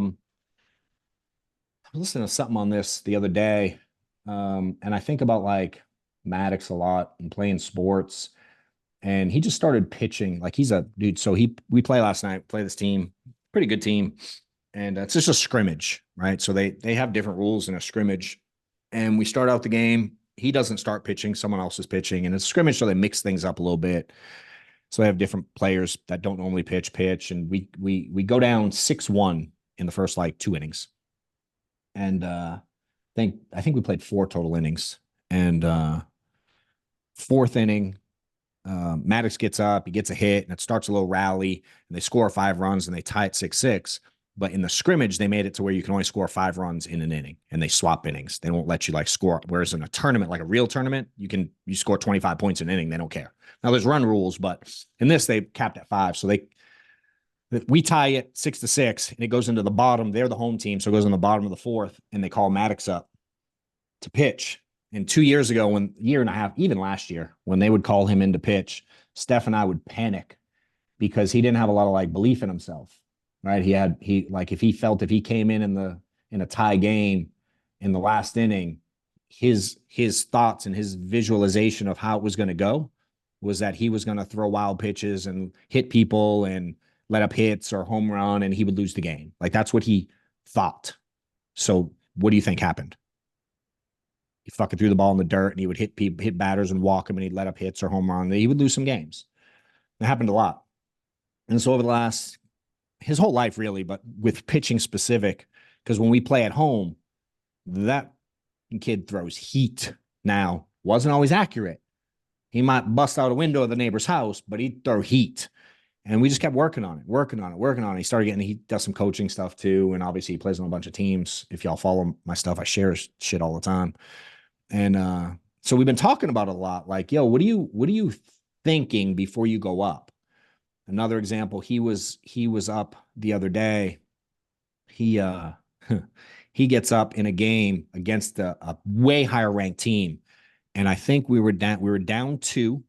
was listening to something on this the other day. And I think about like Maddox a lot and playing sports. And he just started pitching. Like he's a dude. So we play last night, play this team, pretty good team. And it's just a scrimmage, right? So they have different rules in a scrimmage. And we start out the game. He doesn't start pitching. Someone else is pitching. And it's a scrimmage, so they mix things up a little bit. So they have different players that don't normally pitch. And we go down 6-1 in the first like 2 innings. And I think we played 4 total innings. And fourth inning, Maddox gets up, he gets a hit, and it starts a little rally, and they score 5 runs, and they tie it 6-6. But in the scrimmage, they made it to where you can only score 5 runs in an inning, and they swap innings. They won't let you like score. Whereas in a tournament, like a real tournament, you score 25 points in an inning. They don't care. Now there's run rules, but in this, they capped at 5. So we tie it 6-6, and it goes into the bottom. They're the home team. So it goes in the bottom of the 4th, and they call Maddox up to pitch. And 2 years ago, year and a half, even last year, when they would call him in to pitch, Steph and I would panic because he didn't have a lot of like belief in himself. Right. If he came in a tie game in the last inning, his thoughts and his visualization of how it was going to go was that he was going to throw wild pitches and hit people and let up hits or home run, and he would lose the game. Like that's what he thought. So what do you think happened? He fucking threw the ball in the dirt, and he would hit batters and walk them, and he'd let up hits or home run. He would lose some games. It happened a lot. And so over the last, his whole life really, but with pitching specific, because when we play at home, that kid throws heat. Now, wasn't always accurate. He might bust out a window of the neighbor's house, but he'd throw heat. And we just kept working on it. He started he does some coaching stuff too. And obviously he plays on a bunch of teams. If y'all follow my stuff, I share shit all the time. And so we've been talking about it a lot. Like, yo, what are you thinking before you go up? Another example, he was up the other day. He he gets up in a game against a way higher ranked team. And I think we were down 2,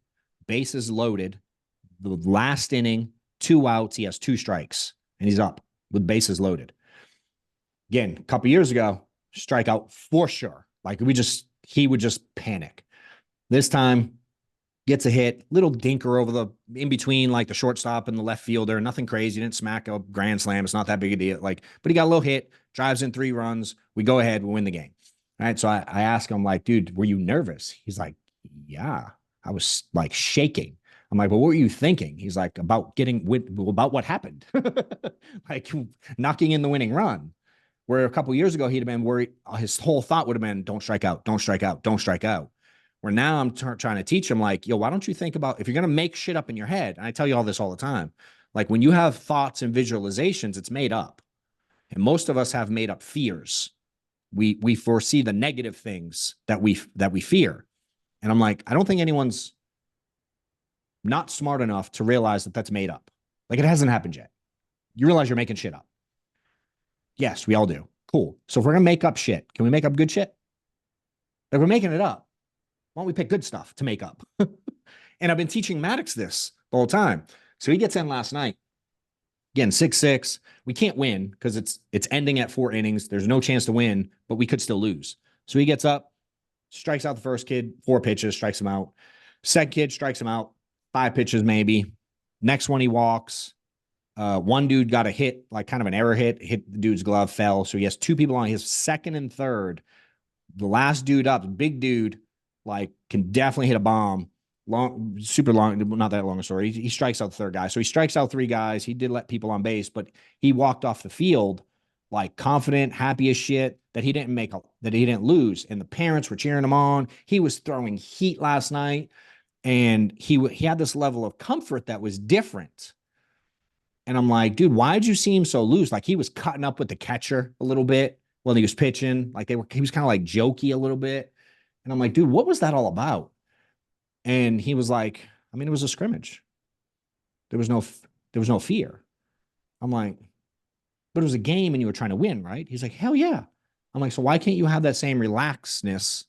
bases loaded. The last inning, 2 outs, he has 2 strikes, and he's up with bases loaded. Again, a couple years ago, strikeout for sure. Like he would just panic. This time, gets a hit, little dinker over the in between, like the shortstop and the left fielder. Nothing crazy. Didn't smack a grand slam. It's not that big a deal. Like, but he got a little hit, drives in 3 runs. We go ahead, we win the game. All right. So I ask him, like, dude, were you nervous? He's like, yeah, I was like shaking. I'm like, well, what were you thinking? He's like, about what happened, like knocking in the winning run. Where a couple years ago, he'd have been worried. His whole thought would have been, don't strike out, don't strike out, don't strike out. Where now I'm trying to teach him, like, yo, why don't you think about, if you're going to make shit up in your head, and I tell you all this all the time, like when you have thoughts and visualizations, it's made up. And most of us have made up fears. We foresee the negative things that we fear. And I'm like, I don't think anyone's not smart enough to realize that that's made up. Like, it hasn't happened yet. You realize you're making shit up. Yes, we all do. Cool. So if we're going to make up shit, can we make up good shit? Like, we're making it up. Why don't we pick good stuff to make up? And I've been teaching Maddox this the whole time. So he gets in last night. Again, 6-6. We can't win because it's ending at 4 innings. There's no chance to win, but we could still lose. So he gets up, strikes out the first kid, 4 pitches, strikes him out. Second kid strikes him out, 5 pitches maybe. Next one he walks. One dude got a hit, like kind of an error hit the dude's glove, fell. So he has 2 people on his second and third. The last dude up, big dude, like can definitely hit a bomb. Long, super long, not that long a story. He strikes out the third guy. So he strikes out 3 guys. He did let people on base, but he walked off the field like confident, happy as shit that he didn't lose. And the parents were cheering him on. He was throwing heat last night, and he had this level of comfort that was different. And I'm like, dude, why did you seem so loose? Like, he was cutting up with the catcher a little bit when he was pitching. Like, he was kind of like jokey a little bit. And I'm like, dude, what was that all about? And he was like, I mean, it was a scrimmage. There was no fear. I'm like, but it was a game and you were trying to win, right? He's like, hell yeah. I'm like, so why can't you have that same relaxedness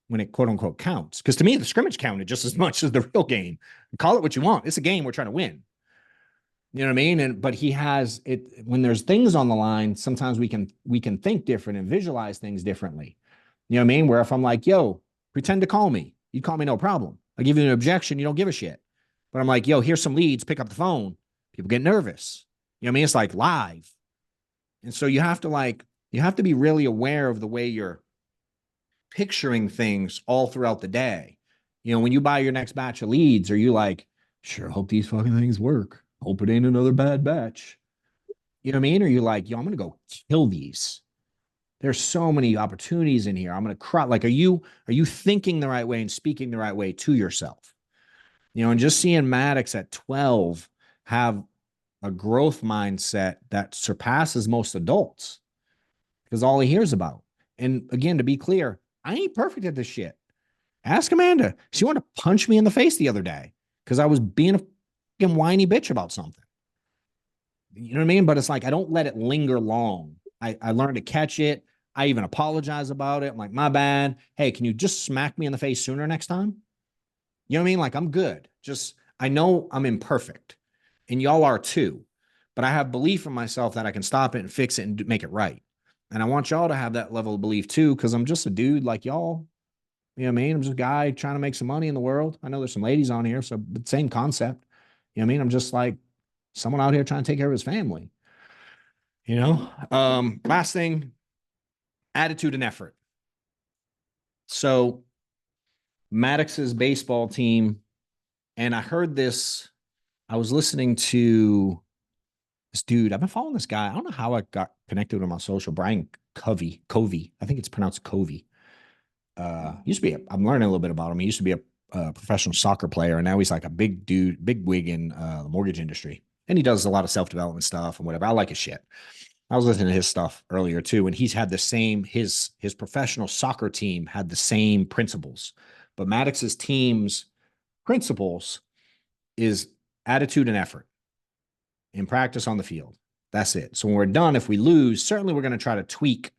when it quote unquote counts? Because to me, the scrimmage counted just as much as the real game. Call it what you want. It's a game. We're trying to win. You know what I mean? But he has it when there's things on the line, sometimes we can think different and visualize things differently. You know what I mean? Where if I'm like, yo, pretend to call me. You call me, no problem. I give you an objection. You don't give a shit. But I'm like, yo, here's some leads. Pick up the phone. People get nervous. You know what I mean? It's like live. And so you have to be really aware of the way you're picturing things all throughout the day. You know, when you buy your next batch of leads, are you like, sure, hope these fucking things work. Hope it ain't another bad batch. You know what I mean? Or you're like, yo, I'm going to go kill these. There's so many opportunities in here. I'm going to cry. Like, are you thinking the right way and speaking the right way to yourself? You know, and just seeing Maddox at 12 have a growth mindset that surpasses most adults because all he hears about. And again, to be clear, I ain't perfect at this shit. Ask Amanda. She wanted to punch me in the face the other day because I was being a fucking whiny bitch about something. You know what I mean? But it's like, I don't let it linger long. I learned to catch it. I even apologize about it. I'm like, my bad. Hey, can you just smack me in the face sooner next time? You know what I mean? Like, I'm good. Just, I know I'm imperfect and y'all are too, but I have belief in myself that I can stop it and fix it and make it right. And I want y'all to have that level of belief too, because I'm just a dude like y'all. You know what I mean? I'm just a guy trying to make some money in the world. I know there's some ladies on here, so the same concept. You know what I mean? I'm just like someone out here trying to take care of his family. You know? Last thing, attitude and effort. So Maddox's baseball team, and I heard this, I was listening to this dude. I've been following this guy. I don't know how I got connected with him on social. Brian Covey. I think it's pronounced Covey. I'm learning a little bit about him. He used to be professional soccer player, and now he's like a big dude, big wig in the mortgage industry. And he does a lot of self-development stuff and whatever. I like his shit. I was listening to his stuff earlier too, and he's had the same, his professional soccer team had the same principles. But Maddox's team's principles is attitude and effort in practice on the field. That's it. So when we're done, if we lose, certainly we're going to try to tweak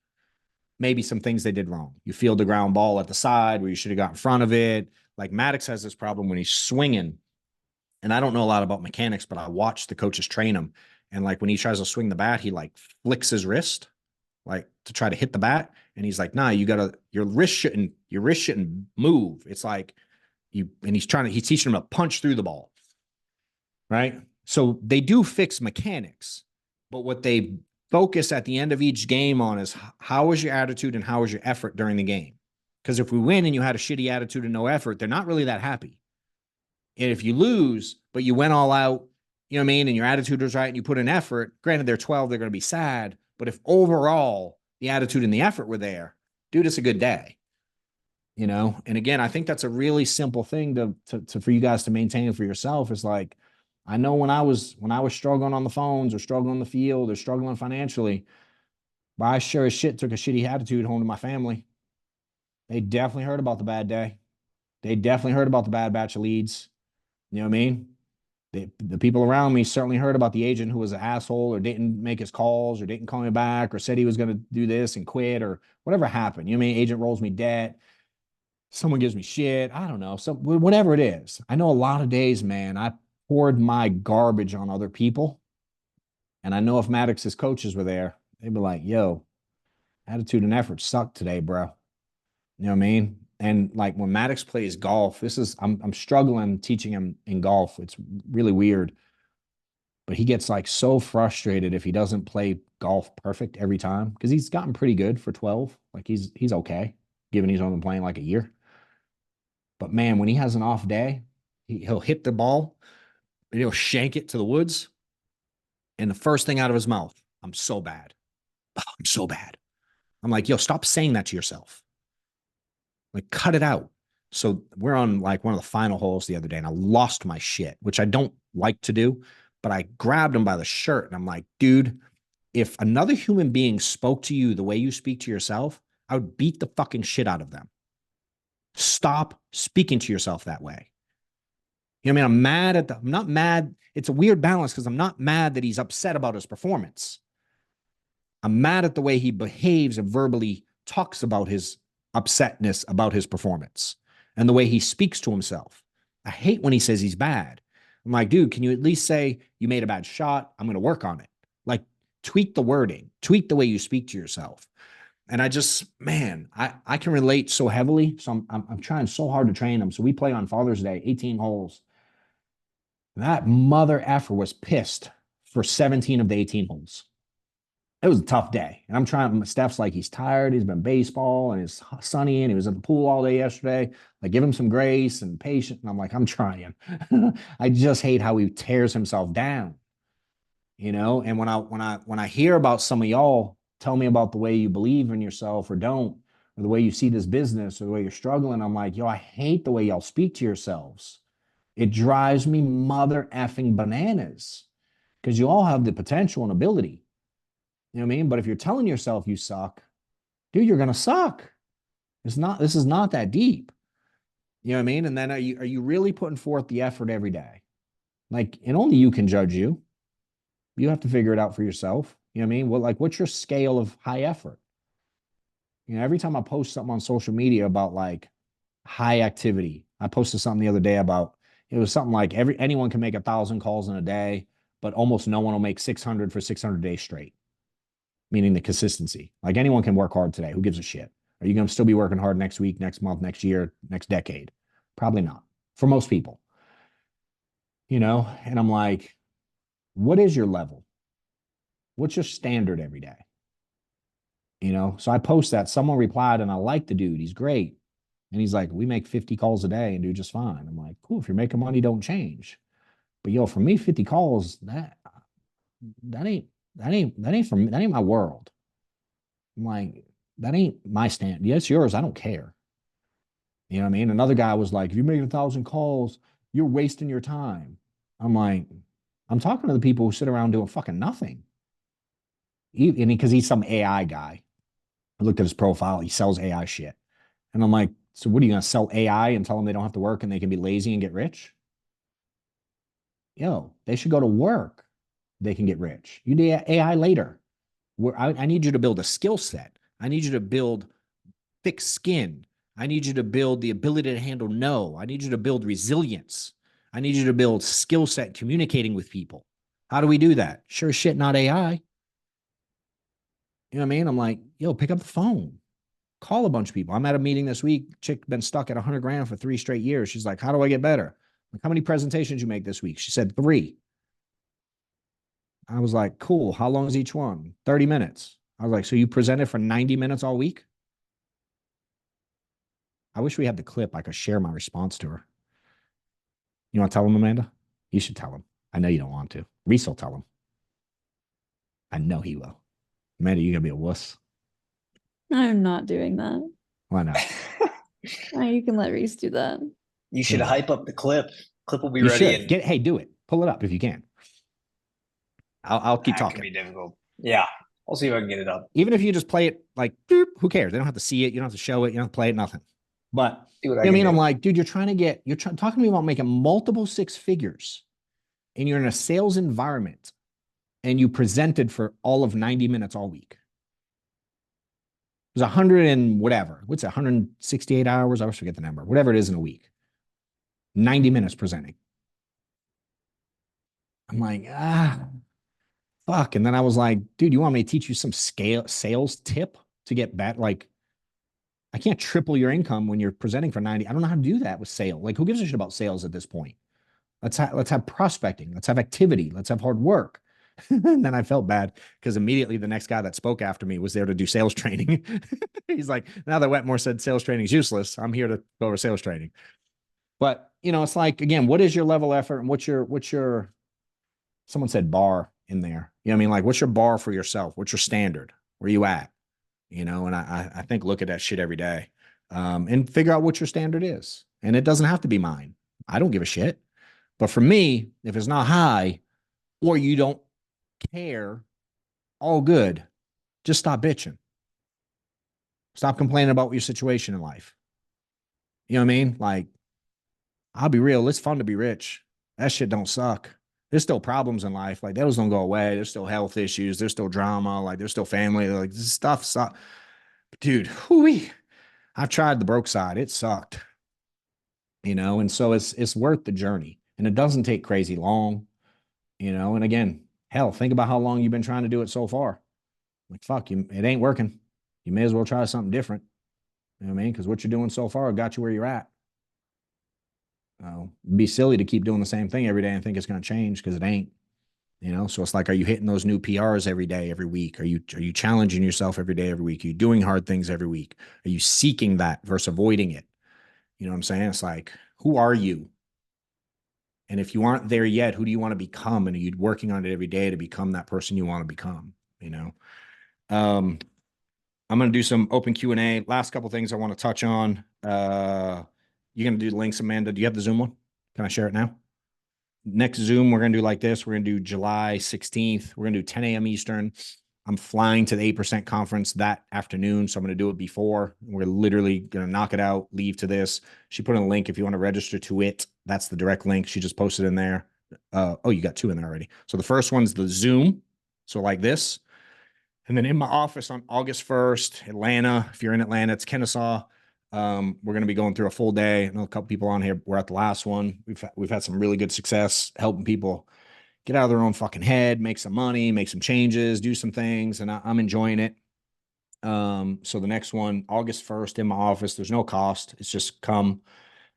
maybe some things they did wrong. You field the ground ball at the side where you should have got in front of it. Like Maddox has this problem when he's swinging, and I don't know a lot about mechanics, but I watch the coaches train him. And like when he tries to swing the bat, he like flicks his wrist, like to try to hit the bat. And he's like, nah, your wrist shouldn't move. It's like and he's teaching him to punch through the ball. Right. So they do fix mechanics, but what they focus at the end of each game on is how was your attitude and how was your effort during the game? Because if we win and you had a shitty attitude and no effort, they're not really that happy. And if you lose, but you went all out, you know what I mean, and your attitude was right and you put in effort, granted they're 12, they're going to be sad. But if overall the attitude and the effort were there, dude, it's a good day. You know, and again, I think that's a really simple thing to for you guys to maintain for yourself. Is like, I know when I was struggling on the phones or struggling on the field or struggling financially, but I sure as shit took a shitty attitude home to my family. They definitely heard about the bad day. They definitely heard about the bad batch of leads. You know what I mean? The people around me certainly heard about the agent who was an asshole or didn't make his calls or didn't call me back or said he was going to do this and quit or whatever happened. You know what I mean? Agent rolls me debt. Someone gives me shit. I don't know. So whatever it is. I know a lot of days, man, I poured my garbage on other people. And I know if Maddox's coaches were there, they'd be like, yo, attitude and effort sucked today, bro. You know what I mean? And like when Maddox plays golf, I'm struggling teaching him in golf. It's really weird. But he gets like so frustrated if he doesn't play golf perfect every time because he's gotten pretty good for 12. Like he's okay, given he's only been playing like a year. But man, when he has an off day, he'll hit the ball and he'll shank it to the woods. And the first thing out of his mouth, I'm so bad. Oh, I'm so bad. I'm like, yo, stop saying that to yourself. Like, cut it out. So we're on like one of the final holes the other day and I lost my shit, which I don't like to do, but I grabbed him by the shirt and I'm like, dude, if another human being spoke to you the way you speak to yourself, I would beat the fucking shit out of them. Stop speaking to yourself that way. You know what I mean? I'm not mad. It's a weird balance because I'm not mad that he's upset about his performance. I'm mad at the way he behaves and verbally talks about his upsetness about his performance and the way he speaks to himself. I hate when he says he's bad. I'm like, dude, can you at least say you made a bad shot? I'm going to work on it. Like, tweak the wording, tweak the way you speak to yourself. And I just, man, I can relate so heavily. So I'm trying so hard to train him. So we play on Father's Day, 18 holes. That mother effer was pissed for 17 of the 18 holes. It was a tough day. And I'm trying, Steph's like, he's tired. He's been baseball and it's sunny and he was at the pool all day yesterday. Like, give him some grace and patience. And I'm like, I'm trying. I just hate how he tears himself down, you know? And when I hear about some of y'all tell me about the way you believe in yourself or don't, or the way you see this business or the way you're struggling, I'm like, yo, I hate the way y'all speak to yourselves. It drives me mother effing bananas because you all have the potential and ability. You know what I mean? But if you're telling yourself you suck, dude, you're going to suck. This is not that deep. You know what I mean? And then are you really putting forth the effort every day? Like, and only you can judge you. You have to figure it out for yourself. You know what I mean? What's your scale of high effort? You know, every time I post something on social media about like high activity, I posted something the other day about, it was something like anyone can make 1,000 calls in a day, but almost no one will make 600 for 600 days straight. Meaning the consistency. Like, anyone can work hard today. Who gives a shit? Are you going to still be working hard next week, next month, next year, next decade? Probably not. For most people. You know, and I'm like, what is your level? What's your standard every day? You know, so I post that. Someone replied, and I like the dude. He's great. And he's like, we make 50 calls a day and do just fine. I'm like, cool. If you're making money, don't change. But yo, for me, 50 calls, that ain't my world. I'm like, that ain't my stand. Yeah, it's yours. I don't care. You know what I mean? Another guy was like, if you're making 1,000 calls, you're wasting your time. I'm like, I'm talking to the people who sit around doing fucking nothing. Because he's some AI guy. I looked at his profile. He sells AI shit. And I'm like, so what are you going to sell AI and tell them they don't have to work and they can be lazy and get rich? Yo, they should go to work. They can get rich. You need AI later. I need you to build a skill set. I need you to build thick skin. I need you to build the ability to handle no. I need you to build resilience. I need you to build skill set communicating with people. How do we do that? Sure as shit, not AI. You know what I mean? I'm like, yo, pick up the phone. Call a bunch of people. I'm at a meeting this week. Chick been stuck at 100 grand for 3 straight years. She's like, how do I get better? Like, how many presentations you make this week? She said 3. I was like, cool. How long is each one? 30 minutes. I was like, so you presented for 90 minutes all week? I wish we had the clip. I could share my response to her. You want to tell him, Amanda? You should tell him. I know you don't want to. Reese will tell him. I know he will. Amanda, you going to be a wuss? I'm not doing that. Why not? You can let Reese do that. You should Yeah. hype up the clip. Clip will be You ready. should. Hey, do it. Pull it up if you can. I'll keep That talking. can be difficult. Yeah. I'll see if I can get it up. Even if you just play it like, boop, who cares? They don't have to see it. You don't have to show it. You don't have to play it, nothing. But See what you know what I mean? can I'm do. like, dude, you're talking to me about making multiple 6 figures and you're in a sales environment and you presented for all of 90 minutes all week. It was 100 and whatever. What's it, 168 hours? I always forget the number. Whatever it is in a week. 90 minutes presenting. I'm like, fuck. And then I was like, dude, you want me to teach you some sales tip to get better? Like, I can't triple your income when you're presenting for 90. I don't know how to do that with sales. Like, who gives a shit about sales at this point? Let's have prospecting. Let's have activity. Let's have hard work. And then I felt bad because immediately the next guy that spoke after me was there to do sales training. He's like, now that Wetmore said sales training is useless, I'm here to go over sales training. But it's like, again, what is your level of effort and what's your someone said bar in there. You know what I mean? Like, what's your bar for yourself? What's your standard? Where you at? And I think look at that shit every day, and figure out what your standard is. And it doesn't have to be mine. I don't give a shit. But for me, if it's not high or you don't care, all good. Just stop bitching. Stop complaining about your situation in life. You know what I mean? Like, I'll be real. It's fun to be rich. That shit don't suck. There's still problems in life. Like, those don't go away. There's still health issues. There's still drama. Like, there's still family. Like, this stuff sucks. Dude, I've tried the broke side. It sucked. And so it's worth the journey. And it doesn't take crazy long. And again, hell, think about how long you've been trying to do it so far. Like, fuck, it ain't working. You may as well try something different. You know what I mean? Because what you're doing so far got you where you're at. It'd be silly to keep doing the same thing every day and think it's going to change, because it ain't. So it's like, are you hitting those new PRs every day, every week? Are you challenging yourself every day, every week? Are you doing hard things every week? Are you seeking that versus avoiding it? You know what I'm saying? It's like, who are you? And if you aren't there yet, who do you want to become? And are you working on it every day to become that person you want to become? I'm going to do some open Q&A. Last couple things I want to touch on. You're going to do the links, Amanda. Do you have the Zoom one? Can I share it now? Next Zoom, we're going to do like this. We're going to do July 16th. We're going to do 10 a.m. Eastern. I'm flying to the 8% conference that afternoon, so I'm going to do it before. We're literally going to knock it out, leave to this. She put in a link if you want to register to it. That's the direct link. She just posted in there. Oh, you got 2 in there already. So the first one's the Zoom. So like this. And then in my office on August 1st, Atlanta. If you're in Atlanta, it's Kennesaw. We're going to be going through a full day. I know a couple people on here. We're at the last one. We've had some really good success helping people get out of their own fucking head, make some money, make some changes, do some things, and I'm enjoying it. So the next one, August 1st, in my office. There's no cost. It's just come.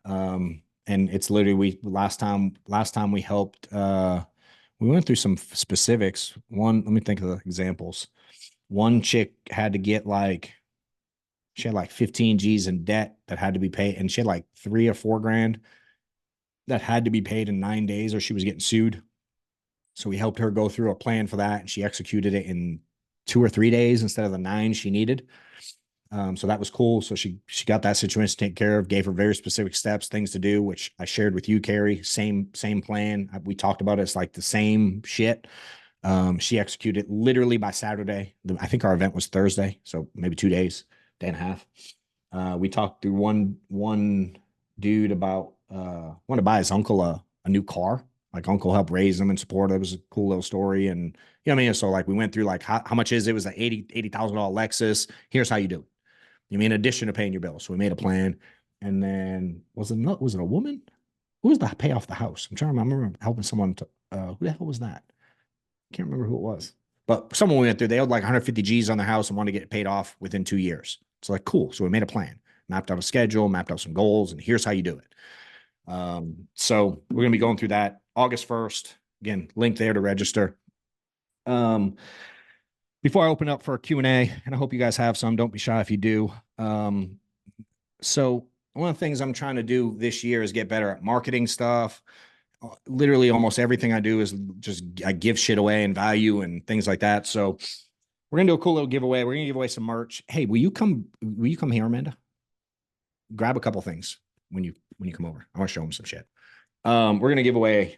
And it's literally last time we helped. We went through some specifics. Let me think of the examples. One chick had to get she had like 15 G's in debt that had to be paid. And she had like 3 or 4 grand that had to be paid in 9 days or she was getting sued. So we helped her go through a plan for that. And she executed it in 2 or 3 days instead of the 9 she needed. So that was cool. So she got that situation taken care of, gave her very specific steps, things to do, which I shared with you, Carrie. Same plan. We talked about it. It's like the same shit. She executed literally by Saturday. I think our event was Thursday, so maybe 2 days, day and a half. We talked through one dude about wanted to buy his uncle a new car. Like uncle helped raise him and support. It was a cool little story. And you know what I mean? So like we went through like how much is it? It was like $80,000 Lexus. Here's how you do it. You mean in addition to paying your bills. So we made a plan. And then was it a woman? Who was the pay off the house? I'm trying to remember. I remember helping someone to who the hell was that? Can't remember who it was. But someone we went through, they owed like 150 G's on their house and wanted to get it paid off within 2 years. It's like, cool. So we made a plan, mapped out a schedule, mapped out some goals, and here's how you do it. So we're going to be going through that August 1st. Again, link there to register. Before I open up for a Q&A, and I hope you guys have some, don't be shy if you do. So one of the things I'm trying to do this year is get better at marketing stuff. Literally almost everything I do is just, I give shit away and value and things like that. So we're going to do a cool little giveaway. We're going to give away some merch. Hey, will you come here, Amanda? Grab a couple things when you come over. I want to show them some shit. I'm going to give away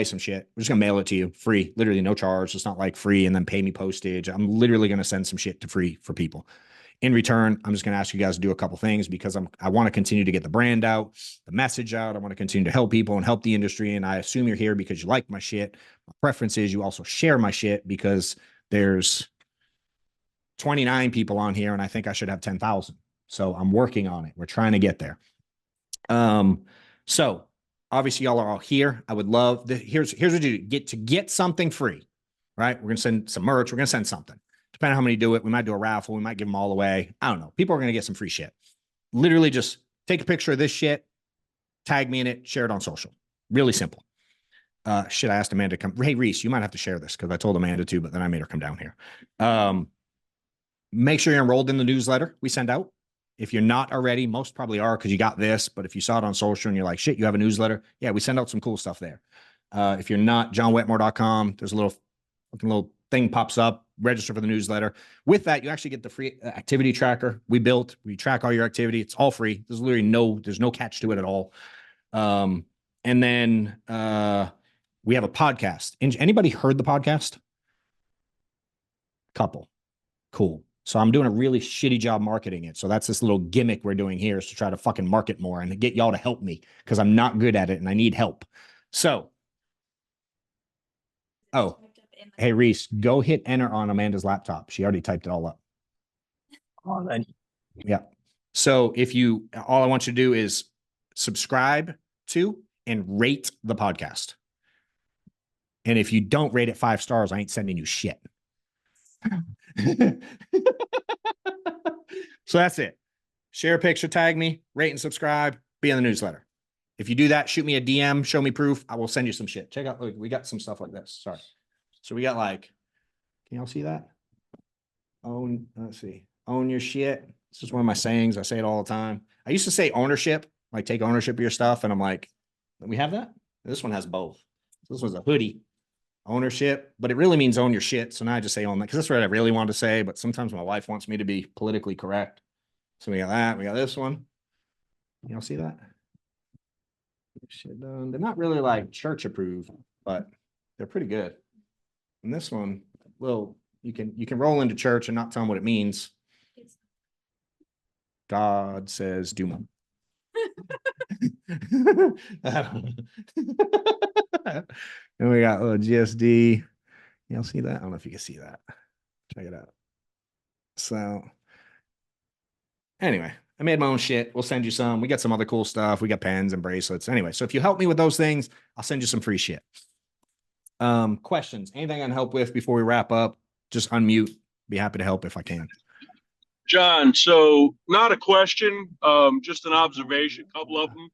some shit. We're just going to mail it to you free, literally no charge. It's not like free and then pay me postage. I'm literally going to send some shit to free for people. In return, I'm just going to ask you guys to do a couple things because I want to continue to get the brand out, the message out. I want to continue to help people and help the industry. And I assume you're here because you like my shit. My preference is you also share my shit because there's 29 people on here and I think I should have 10,000. So I'm working on it. We're trying to get there. So obviously y'all are all here. I would love here's what you do. Get something free, right? We're going to send some merch. We're going to send something. Depending on how many do it, we might do a raffle. We might give them all away. I don't know. People are going to get some free shit. Literally just take a picture of this shit, tag me in it, share it on social. Really simple. Shit, I asked Amanda to come. Hey, Reese, you might have to share this because I told Amanda to, but then I made her come down here. Make sure you're enrolled in the newsletter we send out. If you're not already, most probably are because you got this. But if you saw it on social and you're like, shit, you have a newsletter. Yeah, we send out some cool stuff there. If you're not, johnwetmore.com, there's a little thing pops up, register for the newsletter. With that, you actually get the free activity tracker we built. We track all your activity. It's all free. There's literally there's no catch to it at all. And then we have a podcast. Anybody heard the podcast? Couple. Cool. So I'm doing a really shitty job marketing it. So that's this little gimmick we're doing here is to try to fucking market more and get y'all to help me because I'm not good at it and I need help. So, hey, Reese, go hit enter on Amanda's laptop. She already typed it all up. Oh, then. Yeah. So all I want you to do is subscribe to and rate the podcast. And if you don't rate it 5 stars, I ain't sending you shit. So that's it. Share a picture, tag me, rate and subscribe, be in the newsletter. If you do that, shoot me a DM, show me proof. I will send you some shit. Check out, look, we got some stuff like this. Sorry. So we got like, can y'all see that? Let's see. Own your shit. This is one of my sayings. I say it all the time. I used to say ownership, like take ownership of your stuff. And I'm like, we have that? This one has both. This one's a hoodie. Ownership, but it really means own your shit. So now I just say own that because that's what I really want to say. But sometimes my wife wants me to be politically correct. So we got that. We got this one. Y'all see that? Shit done. They're not really like church approved, but they're pretty good. And this one, well, you can roll into church and not tell them what it means. God says do more. And we got GSD. Y'all see that? I don't know if you can see that. Check it out. So anyway, I made my own shit. We'll send you some. We got some other cool stuff. We got pens and bracelets. Anyway, so if you help me with those things, I'll send you some free shit. Questions? Anything I can help with before we wrap up? Just unmute. Be happy to help if I can. John, so not a question, just an observation, a couple of them.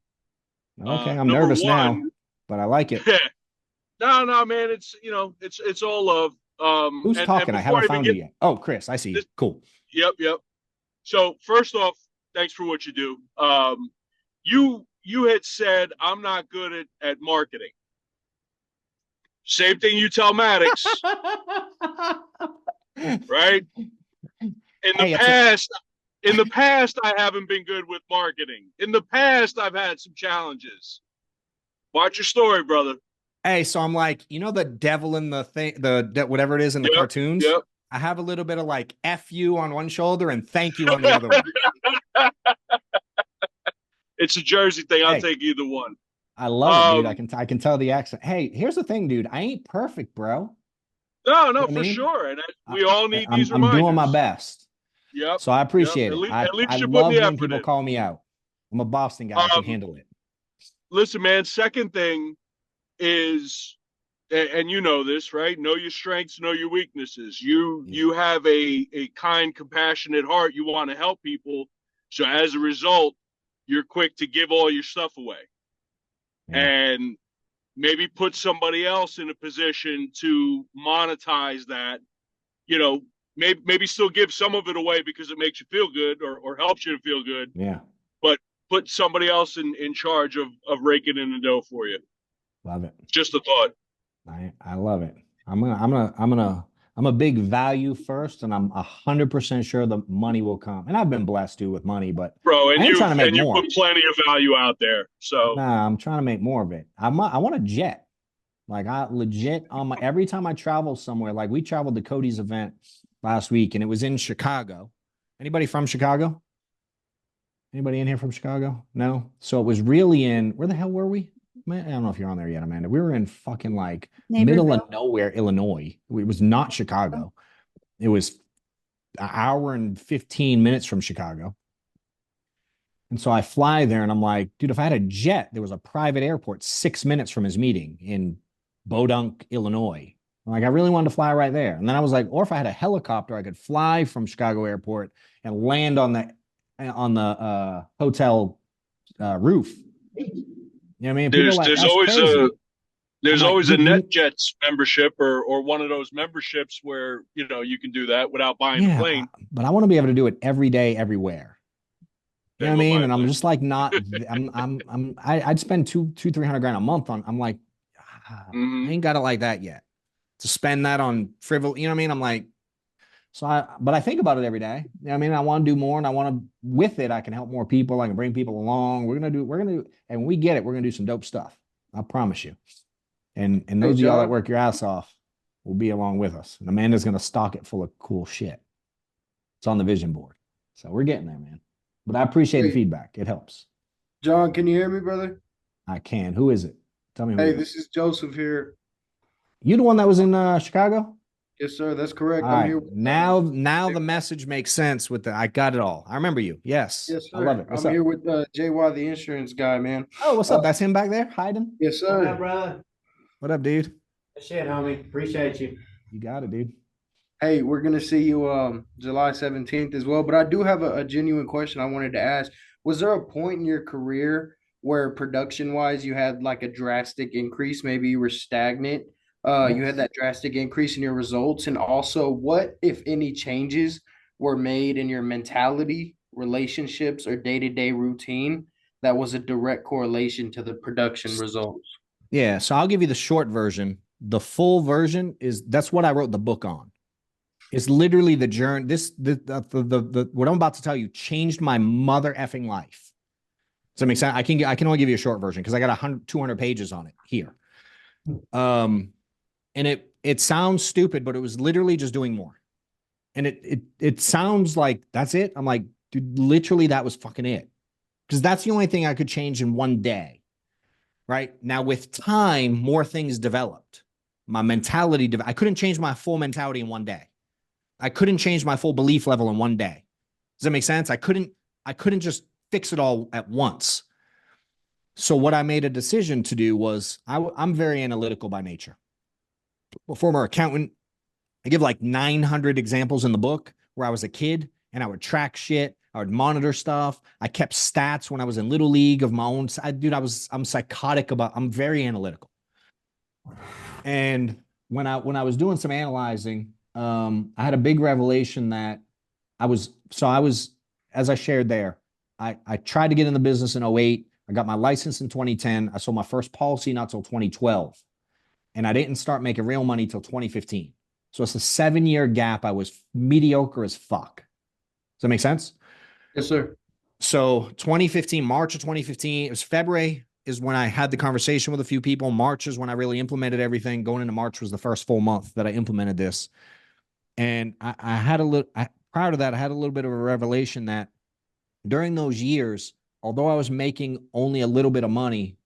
Okay, I'm nervous now, but I like it. No, man, it's all love. Who's talking? I haven't found you yet. Oh, Chris, I see you. Cool. Yep. So first off, thanks for what you do. You had said I'm not good at marketing. Same thing you tell Maddox, right? In the past, In the past, I haven't been good with marketing. In the past, I've had some challenges. Watch your story, brother. Hey, so I'm like, you know, the devil in the thing, whatever it is in the cartoons. Yep. I have a little bit of like F you on one shoulder and thank you on the other one. It's a Jersey thing. I'll Hey. take either one. I love it, dude. I can tell the accent. Hey, here's the thing, dude. I ain't perfect, bro. No, You know what I for mean? sure. And we all need these I'm reminders. doing my best. Yep. So I appreciate it. At least I you're putting love the when effort people in. call me out. I'm a Boston guy. I can handle it. Listen, man, second thing is, and you know this, right? Know your strengths, know your weaknesses. You have a kind, compassionate heart. You want to help people. So as a result, you're quick to give all your stuff away. Yeah. And maybe put somebody else in a position to monetize that, you know, maybe still give some of it away because it makes you feel good or helps you to feel good. Yeah. But put somebody else in charge of raking in the dough for you. Love it. Just a thought. I love it. I'm a big value first, and I'm 100% sure the money will come. And I've been blessed too with money, but Bro, and I am trying to make you more. put plenty of value out there. So Nah, I'm trying to make more of it. I want a jet. Like I legit on my every time I travel somewhere, like we traveled to Cody's event last week and it was in Chicago. Anybody from Chicago? Anybody in here from Chicago? No. So it was really in where the hell were we? Man, I don't know if you're on there yet, Amanda. We were in fucking like middle of nowhere, Illinois. It was not Chicago. It was an hour and 15 minutes from Chicago. And so I fly there and I'm like, dude, if I had a jet, there was a private airport 6 minutes from his meeting in Bodunk, Illinois. I'm like, I really wanted to fly right there. And then I was like, or if I had a helicopter, I could fly from Chicago airport and land on the hotel roof. You know what I mean? People are like, there's that's always crazy. there's I'm always like, a dude, NetJets membership or one of those memberships where, you know, you can do that without buying a plane. But I want to be able to do it every day, everywhere. You know what I mean? And I'm plane. just like, not, I'd spend $300 grand a month on, I'm like, I ain't got it like that yet to spend that on frivolous, you know what I mean? I'm like, but I think about it every day. You know what I mean? I want to do more and I want to, with it, I can help more people. I can bring people along. And when we get it, we're going to do some dope stuff. I promise you. And those of y'all that work your ass off will be along with us. And Amanda's going to stock it full of cool shit. It's on the vision board. So we're getting there, man. But I appreciate the feedback. It helps. John, can you hear me, brother? I can. Who is it? Tell me who Hey, it is. this is Joseph here. You the one that was in Chicago? Yes, sir. That's correct. All I'm right. here. With, now the message makes sense with I got it all. I remember you. Yes. yes, sir. I love it. What's up? Here with JY, the insurance guy, man. Oh, what's up? That's him back there hiding? Yes, sir. What up, brother? What up, dude? Shit, homie. Appreciate you. You got it, dude. Hey, we're gonna see you July 17th as well. But I do have a genuine question I wanted to ask. Was there a point in your career where production wise you had like a drastic increase? Maybe you were stagnant. You had that drastic increase in your results. And also, what, if any, changes were made in your mentality, relationships, or day-to-day routine that was a direct correlation to the production results? Yeah. So I'll give you the short version. The full version that's what I wrote the book on. It's literally the journey. What I'm about to tell you changed my mother effing life. Does that make sense? I can only give you a short version because I got 200 pages on it here. And it sounds stupid, but it was literally just doing more. And it sounds like that's it. I'm like, dude, literally that was fucking it. Because that's the only thing I could change in one day. Right now, with time, more things developed. My mentality, I couldn't change my full mentality in one day. I couldn't change my full belief level in one day. Does that make sense? I couldn't just fix it all at once. So what I made a decision to do was I'm very analytical by nature. A former accountant. I give like 900 examples in the book where I was a kid and I would track shit. I would monitor stuff. I kept stats when I was in Little League of my own. I'm psychotic I'm very analytical. And when I was doing some analyzing, I had a big revelation that as I shared there, I tried to get in the business in 2008. I got my license in 2010. I sold my first policy not till 2012. And I didn't start making real money till 2015. So it's a 7-year gap. I was mediocre as fuck. Does that make sense? Yes, sir. So 2015, March of 2015, it was February is when I had the conversation with a few people. March is when I really implemented everything. Going into March was the first full month that I implemented this. And I had a little, prior to that, I had a little bit of a revelation that during those years, although I was making only a little bit of money,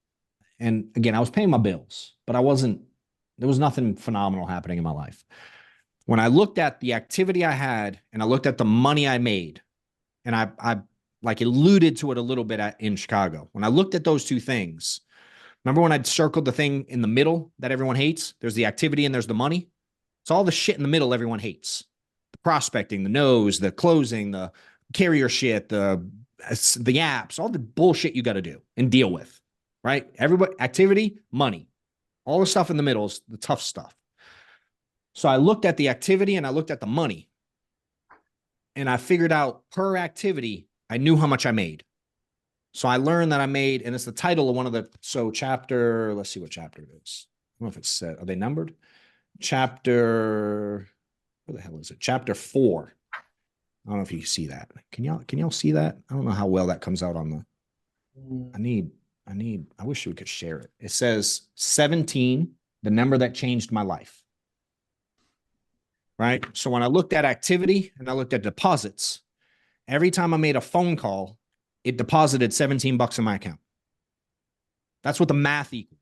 and again, I was paying my bills, but there was nothing phenomenal happening in my life. When I looked at the activity I had and I looked at the money I made, and I like alluded to it a little bit in Chicago. When I looked at those two things, remember when I'd circled the thing in the middle that everyone hates? There's the activity and there's the money. It's all the shit in the middle everyone hates. The prospecting, the no's, the closing, the carrier shit, the apps, all the bullshit you got to do and deal with, right? Everybody, activity, money, all the stuff in the middle is the tough stuff. So I looked at the activity and I looked at the money, and I figured out per activity, I knew how much I made. So I learned that I made, and it's the title of one of the, chapter, let's see what chapter it is. I don't know if it's set. Are they numbered? Chapter, where the hell is it? Chapter 4. I don't know if you can see that. Can y'all see that? I don't know how well that comes out on the, I wish we could share it. It says 17, the number that changed my life. Right? So when I looked at activity and I looked at deposits, every time I made a phone call, it deposited $17 in my account. That's what the math equaled.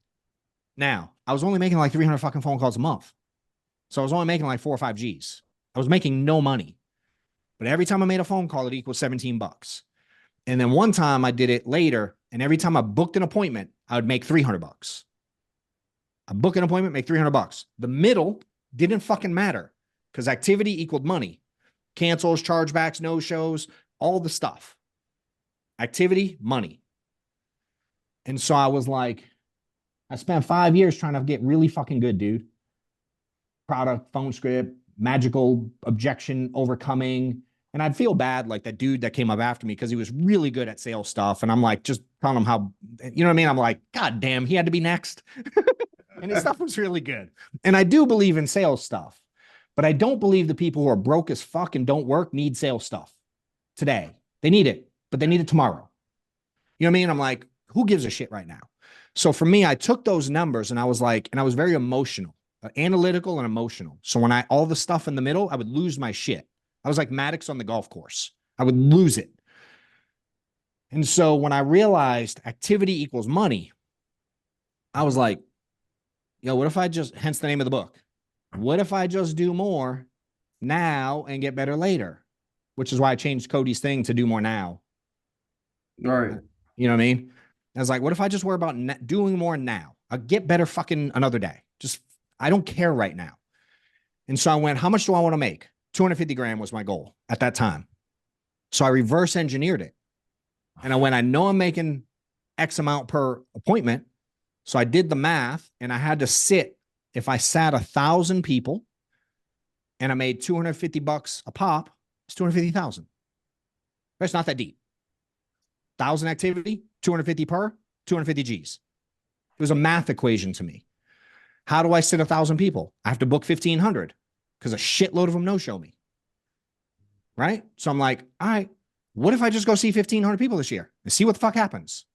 Now, I was only making like 300 fucking phone calls a month. So I was only making like 4 or 5 G's. I was making no money. But every time I made a phone call, it equals $17. And then one time I did it later, and every time I booked an appointment, I would make $300. I book an appointment, make $300. The middle didn't fucking matter because activity equaled money. Cancels, chargebacks, no-shows, all the stuff. Activity, money. And so I was like, I spent 5 years trying to get really fucking good, dude. Product, phone script, magical objection overcoming. And I'd feel bad, like that dude that came up after me because he was really good at sales stuff. And I'm like, just telling him how, you know what I mean? I'm like, God damn, he had to be next. And his stuff was really good. And I do believe in sales stuff, but I don't believe the people who are broke as fuck and don't work need sales stuff today. They need it, but they need it tomorrow. You know what I mean? I'm like, who gives a shit right now? So for me, I took those numbers and I was like, and I was very emotional, analytical and emotional. So when all the stuff in the middle, I would lose my shit. I was like Maddox on the golf course. I would lose it. And so when I realized activity equals money, I was like, yo, what if I just, hence the name of the book, what if I just do more now and get better later? Which is why I changed Cody's thing to do more now. All right. You know what I mean? I was like, what if I just worry about doing more now? I'll get better fucking another day. Just, I don't care right now. And so I went, how much do I want to make? 250 grand was my goal at that time. So I reverse engineered it. And I went, I know I'm making X amount per appointment. So I did the math and I had to sit, if I sat 1,000 people and I made $250 a pop, it's 250,000. That's not that deep. 1,000 activity, 250 per, 250 G's. It was a math equation to me. How do I sit 1,000 people? I have to book 1,500 because a shitload of them no-show me. Right? So I'm like, all right, what if I just go see 1,500 people this year and see what the fuck happens?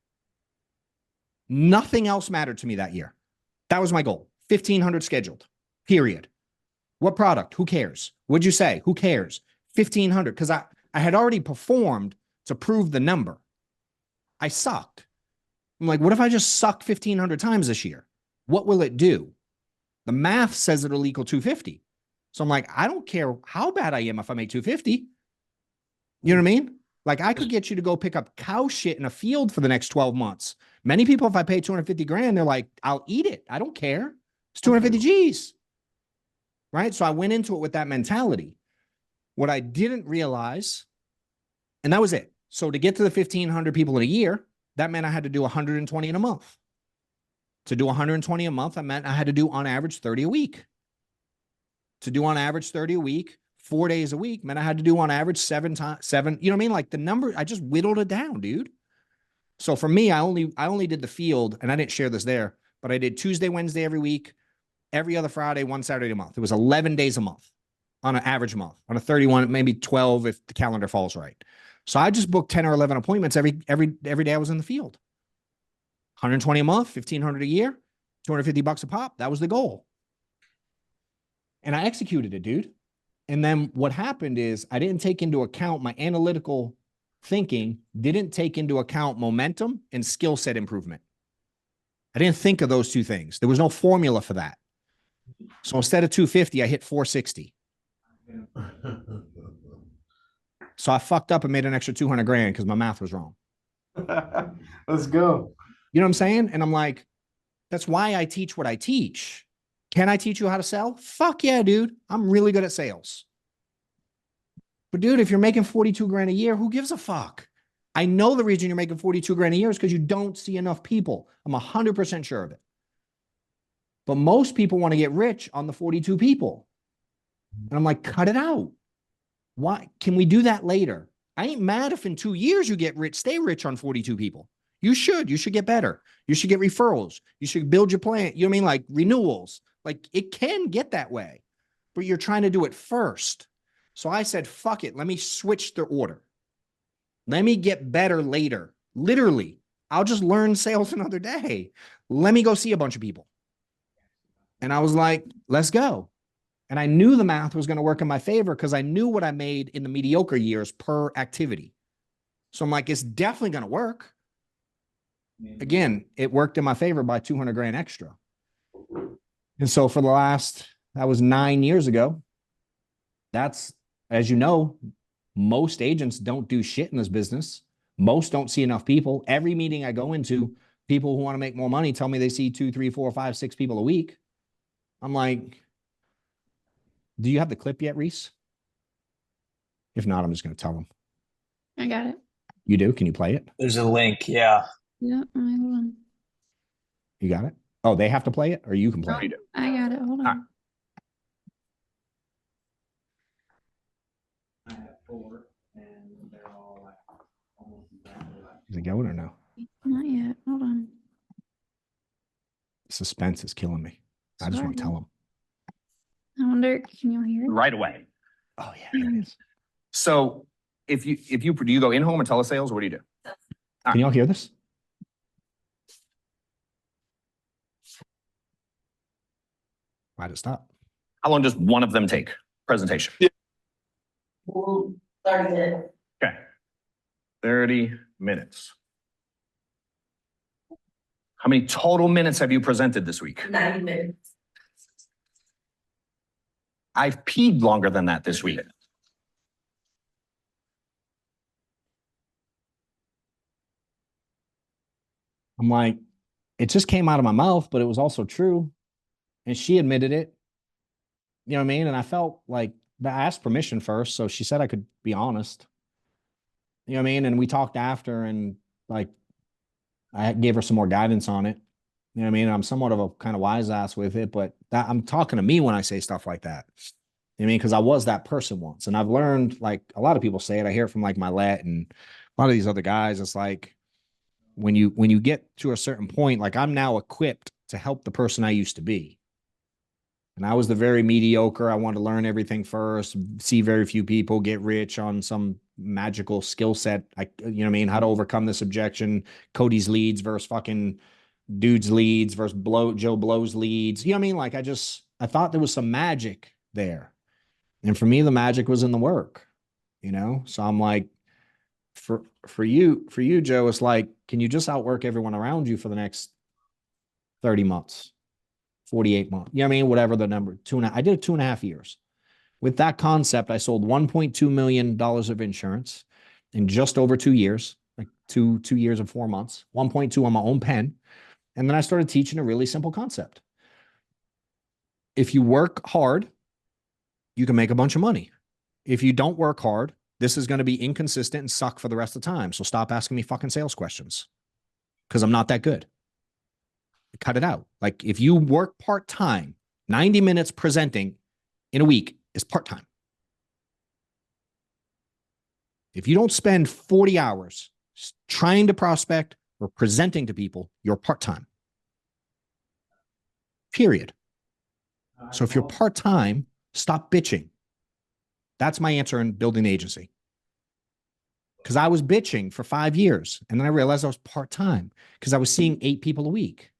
Nothing else mattered to me that year. That was my goal. 1,500 scheduled, period. What product? Who cares? What'd you say? Who cares? 1,500, because I had already performed to prove the number. I sucked. I'm like, what if I just suck 1,500 times this year? What will it do? The math says it'll equal 250. So I'm like, I don't care how bad I am if I make 250. You know what I mean? Like I could get you to go pick up cow shit in a field for the next 12 months. Many people, if I pay 250 grand, they're like, I'll eat it. I don't care. It's 250 G's. Right? So I went into it with that mentality. What I didn't realize, and that was it. So to get to the 1,500 people in a year, that meant I had to do 120 in a month. To do 120 a month, that meant I had to do on average 30 a week. To do on average 30 a week, 4 days a week, meant I had to do on average seven, you know what I mean? Like the number, I just whittled it down, dude. So for me, I only did the field, and I didn't share this there, but I did Tuesday, Wednesday every week, every other Friday, one Saturday a month. It was 11 days a month on an average month, on a 31, maybe 12 if the calendar falls right. So I just booked 10 or 11 appointments every day I was in the field. 120 a month, 1,500 a year, $250 a pop. That was the goal. And I executed it, dude. And then what happened is I didn't take into account my analytical thinking, didn't take into account momentum and skill set improvement. I didn't think of those two things. There was no formula for that. So instead of 250, I hit 460. So I fucked up and made an extra 200 grand because my math was wrong. Let's go. You know what I'm saying? And I'm like, that's why I teach what I teach. Can I teach you how to sell? Fuck yeah, dude. I'm really good at sales. But dude, if you're making 42 grand a year, who gives a fuck? I know the reason you're making 42 grand a year is because you don't see enough people. I'm 100% sure of it. But most people want to get rich on the 42 people. And I'm like, cut it out. Why? Can we do that later? I ain't mad if in 2 years you get rich, stay rich on 42 people. You should get better. You should get referrals. You should build your plan. You know what I mean? Like renewals. Like it can get that way, but you're trying to do it first. So I said, fuck it. Let me switch the order. Let me get better later. Literally, I'll just learn sales another day. Let me go see a bunch of people. And I was like, let's go. And I knew the math was going to work in my favor because I knew what I made in the mediocre years per activity. So I'm like, it's definitely going to work. Again, it worked in my favor by 200 grand extra. And so for the last, that was 9 years ago. That's, as you know, most agents don't do shit in this business. Most don't see enough people. Every meeting I go into, people who want to make more money tell me they see 2, 3, 4, 5, 6 people a week. I'm like, do you have the clip yet, Reese? If not, I'm just going to tell them. I got it. You do? Can you play it? There's a link. Yeah. Yeah, hold on. You got it? Oh, they have to play it or you can play it? I got it. Hold on. Ah. I have 4, and they're all like almost exactly like. Is it going or no? Not yet. Hold on. Suspense is killing me. I just want to tell them. I wonder, can you hear it? Right away. Oh, yeah, there it is. So if you do you go in home or telesales, or what do you do? Can y'all hear this? Why'd it stop? How long does one of them take? Presentation. Ooh, 30 minutes. Okay. 30 minutes. How many total minutes have you presented this week? 90 minutes. I've peed longer than that this week. I'm like, it just came out of my mouth, but it was also true. And she admitted it. You know what I mean? And I felt like I asked permission first. So she said I could be honest. You know what I mean? And we talked after and like, I gave her some more guidance on it. You know what I mean? I'm somewhat of a kind of wise ass with it, but that, I'm talking to me when I say stuff like that. You know what I mean? Because I was that person once. And I've learned, like a lot of people say it. I hear it from like Mylett and a lot of these other guys. It's like when you get to a certain point, like I'm now equipped to help the person I used to be. And I was the very mediocre. I wanted to learn everything first, see very few people, get rich on some magical skill set. You know what I mean? How to overcome this objection. Cody's leads versus fucking dude's leads versus Joe Blow's leads. You know what I mean? Like I thought there was some magic there. And for me, the magic was in the work, you know? So I'm like, for you, Joe, it's like, can you just outwork everyone around you for the next 30 months? 48 months. You know what I mean? Whatever the number. I did 2.5 years. With that concept, I sold $1.2 million of insurance in just over 2 years, like two years and 4 months, 1.2 on my own pen. And then I started teaching a really simple concept. If you work hard, you can make a bunch of money. If you don't work hard, this is going to be inconsistent and suck for the rest of the time. So stop asking me fucking sales questions because I'm not that good. Cut it out. Like if you work part-time, 90 minutes presenting in a week is part-time. If you don't spend 40 hours trying to prospect or presenting to people, you're part-time. Period. So if you're part-time, stop bitching. That's my answer in building the agency. because I was bitching for 5 years. And then I realized I was part-time because I was seeing 8 people a week.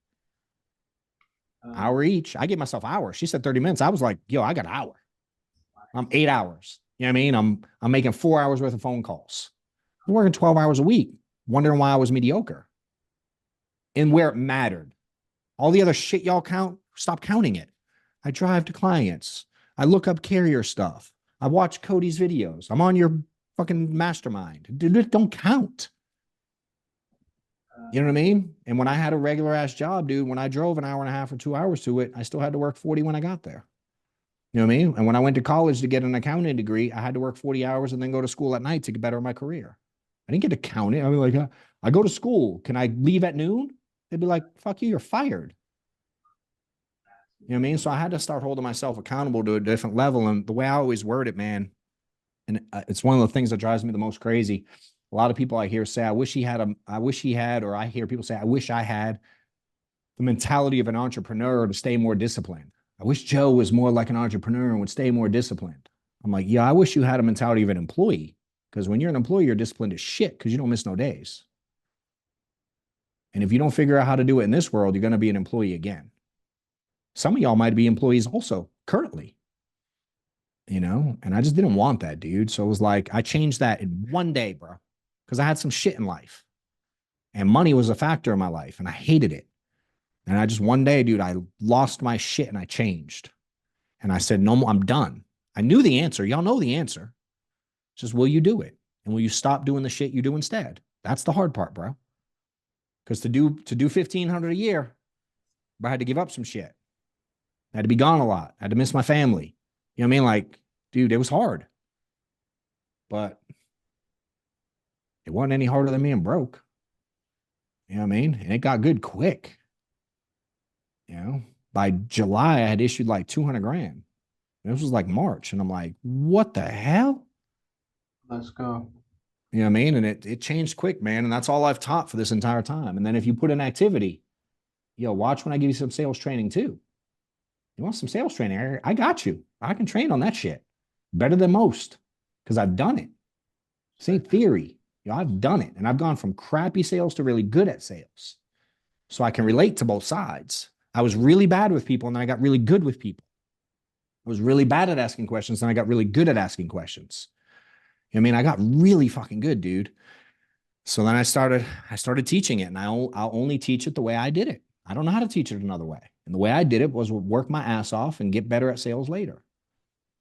Hour each. I gave myself hours. She said 30 minutes. I was like, yo, I got an hour. I'm 8 hours. You know what I mean? I'm making 4 hours worth of phone calls. I'm working 12 hours a week, wondering why I was mediocre. And where it mattered. All the other shit y'all count, stop counting it. I drive to clients. I look up carrier stuff. I watch Cody's videos. I'm on your fucking mastermind. Dude, it don't count. You know what I mean? And when I had a regular ass job, dude, when I drove an hour and a half or 2 hours to it, I still had to work 40 when I got there. You know what I mean? And when I went to college to get an accounting degree, I had to work 40 hours and then go to school at night to get better in my career. I didn't get to count it. I was like, I go to school. Can I leave at noon? They'd be like, fuck you, you're fired. You know what I mean? So I had to start holding myself accountable to a different level. And the way I always word it, man, and it's one of the things that drives me the most crazy. A lot of people I hear say, I wish he had, or I hear people say, I wish I had the mentality of an entrepreneur to stay more disciplined. I wish Joe was more like an entrepreneur and would stay more disciplined. I'm like, yeah, I wish you had a mentality of an employee, because when you're an employee, you're disciplined as shit because you don't miss no days. And if you don't figure out how to do it in this world, you're going to be an employee again. Some of y'all might be employees also currently, you know, and I just didn't want that, dude. So it was like, I changed that in one day, bro, because I had some shit in life and money was a factor in my life and I hated it. And I just, one day, dude, I lost my shit and I changed. And I said, no more, I'm done. I knew the answer. Y'all know the answer. It's just, will you do it? And will you stop doing the shit you do instead? That's the hard part, bro. Because to do 1,500 a year, I had to give up some shit. I had to be gone a lot. I had to miss my family. You know what I mean? Like, dude, it was hard. But it wasn't any harder than being broke. You know what I mean? And it got good quick. You know, by July, I had issued like 200 grand. This was like March. And I'm like, what the hell? Let's go. You know what I mean? And it changed quick, man. And that's all I've taught for this entire time. And then if you put in activity, yo, watch when I give you some sales training too. You want some sales training? I got you. I can train on that shit better than most because I've done it. Same theory. You know, I've done it. And I've gone from crappy sales to really good at sales. So I can relate to both sides. I was really bad with people and then I got really good with people. I was really bad at asking questions and I got really good at asking questions. You know what I mean? I got really fucking good, dude. So then I started teaching it and I'll only teach it the way I did it. I don't know how to teach it another way. And the way I did it was work my ass off and get better at sales later.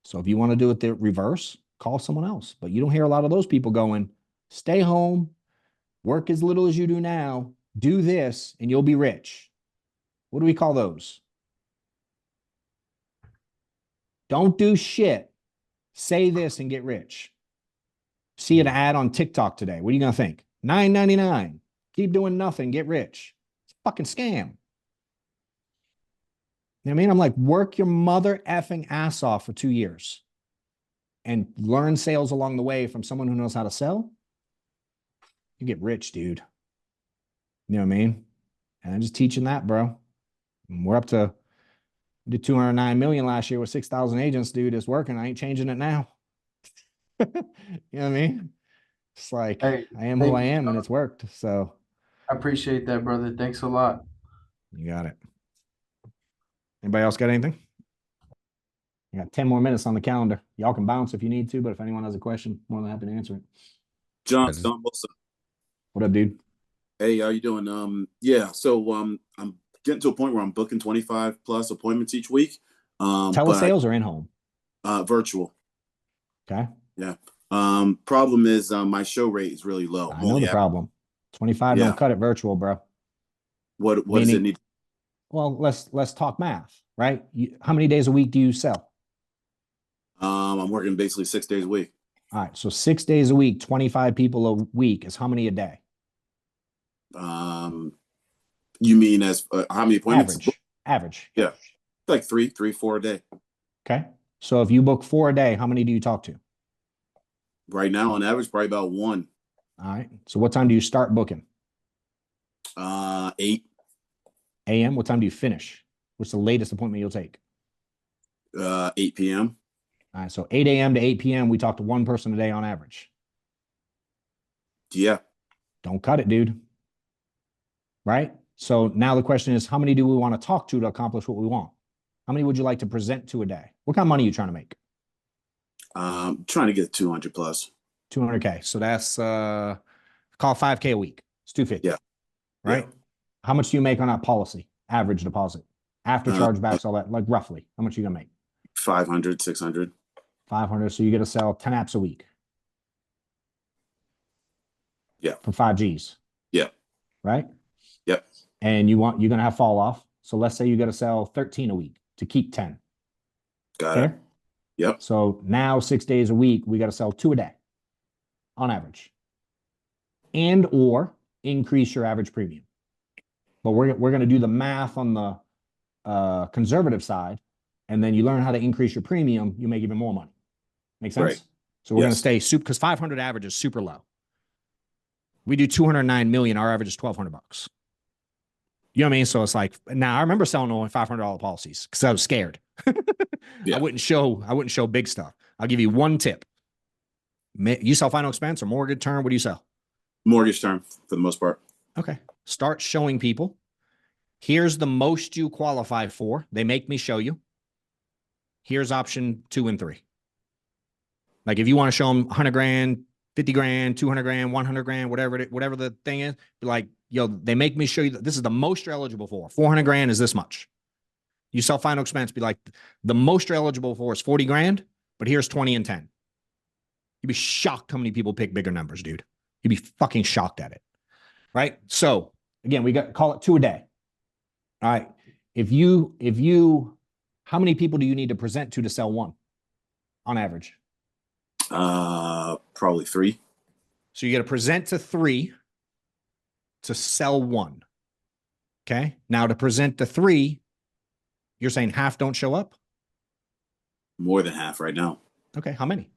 So if you want to do it the reverse, call someone else. But you don't hear a lot of those people going, stay home, work as little as you do now, do this, and you'll be rich. What do we call those? Don't do shit. Say this and get rich. See an ad on TikTok today. What are you going to think? $9.99. Keep doing nothing. Get rich. It's a fucking scam. You know what I mean? I'm like, work your mother effing ass off for 2 years and learn sales along the way from someone who knows how to sell. You get rich, dude. You know what I mean? And I'm just teaching that, bro. And we're up to, we did 209 million last year with 6,000 agents, dude. It's working. I ain't changing it now. You know what I mean? It's like, Hey, I am who I am and it's worked. So I appreciate that, brother. Thanks a lot. you got it. Anybody else got anything? You got 10 more minutes on the calendar. Y'all can bounce if you need to, but if anyone has a question, more than happy to answer it. John Wilson. What up, dude? Hey, how you doing? Yeah, so I'm getting to a point where I'm booking 25 plus appointments each week. Telesales or in-home? Virtual. Okay. Yeah. Problem is my show rate is really low. I know the problem. 25 don't cut it virtual, bro. What does it need? Well, let's talk math, right? How many days a week do you sell? I'm working basically 6 days a week. All right, so 6 days a week, 25 people a week is how many a day? You mean as how many appointments? Average. Yeah, like three, 4 a day. Okay, so if you book 4 a day, how many do you talk to? Right now, on average, probably about 1. All right, so what time do you start booking? 8 a.m. What time do you finish? What's the latest appointment you'll take? 8 p.m. All right, so 8 a.m. to 8 p.m. we talk to one person a day on average. Yeah. Don't cut it, dude. Right? So now the question is, how many do we want to talk to accomplish what we want? How many would you like to present to a day? What kind of money are you trying to make? Trying to get 200 plus. 200K. So that's call 5K a week. It's 250. Yeah. Right? Yeah. How much do you make on that policy? Average deposit. After chargebacks, all that, like roughly. How much are you gonna make? 500, 600. 500. So you got to sell 10 apps a week. Yeah. For 5Gs. Yeah. Right? Yep. And you're gonna have fall off. So let's say you got to sell 13 a week to keep 10. Got it. Yep. So now 6 days a week, we got to sell 2 a day on average. And or increase your average premium. But we're going to do the math on the conservative side, and then you learn how to increase your premium, you make even more money. Make sense? Right. So we're going to stay super, because 500 average is super low. We do 209 million, our average is $1,200. You know what I mean? So it's like, now I remember selling only $500 policies because I was scared. Yeah. I wouldn't show big stuff. I'll give you one tip. You sell final expense or mortgage term? What do you sell? Mortgage term for the most part. Okay. Start showing people. Here's the most you qualify for. They make me show you. Here's option 2 and 3. Like if you want to show them 100 grand, 50 grand, 200 grand, 100 grand, whatever the thing is, be like, yo, they make me show you that this is the most you're eligible for. 400 grand is this much. You sell final expense, be like, the most you're eligible for is 40 grand, but here's 20 and 10. You'd be shocked how many people pick bigger numbers, dude. You'd be fucking shocked at it. Right? So again, we call it 2 a day. All right. How many people do you need to present to sell 1 on average? Probably 3. So you got to present to 3 to sell 1. Okay. Now to present to 3, you're saying half don't show up? More than half right now. Okay. How many?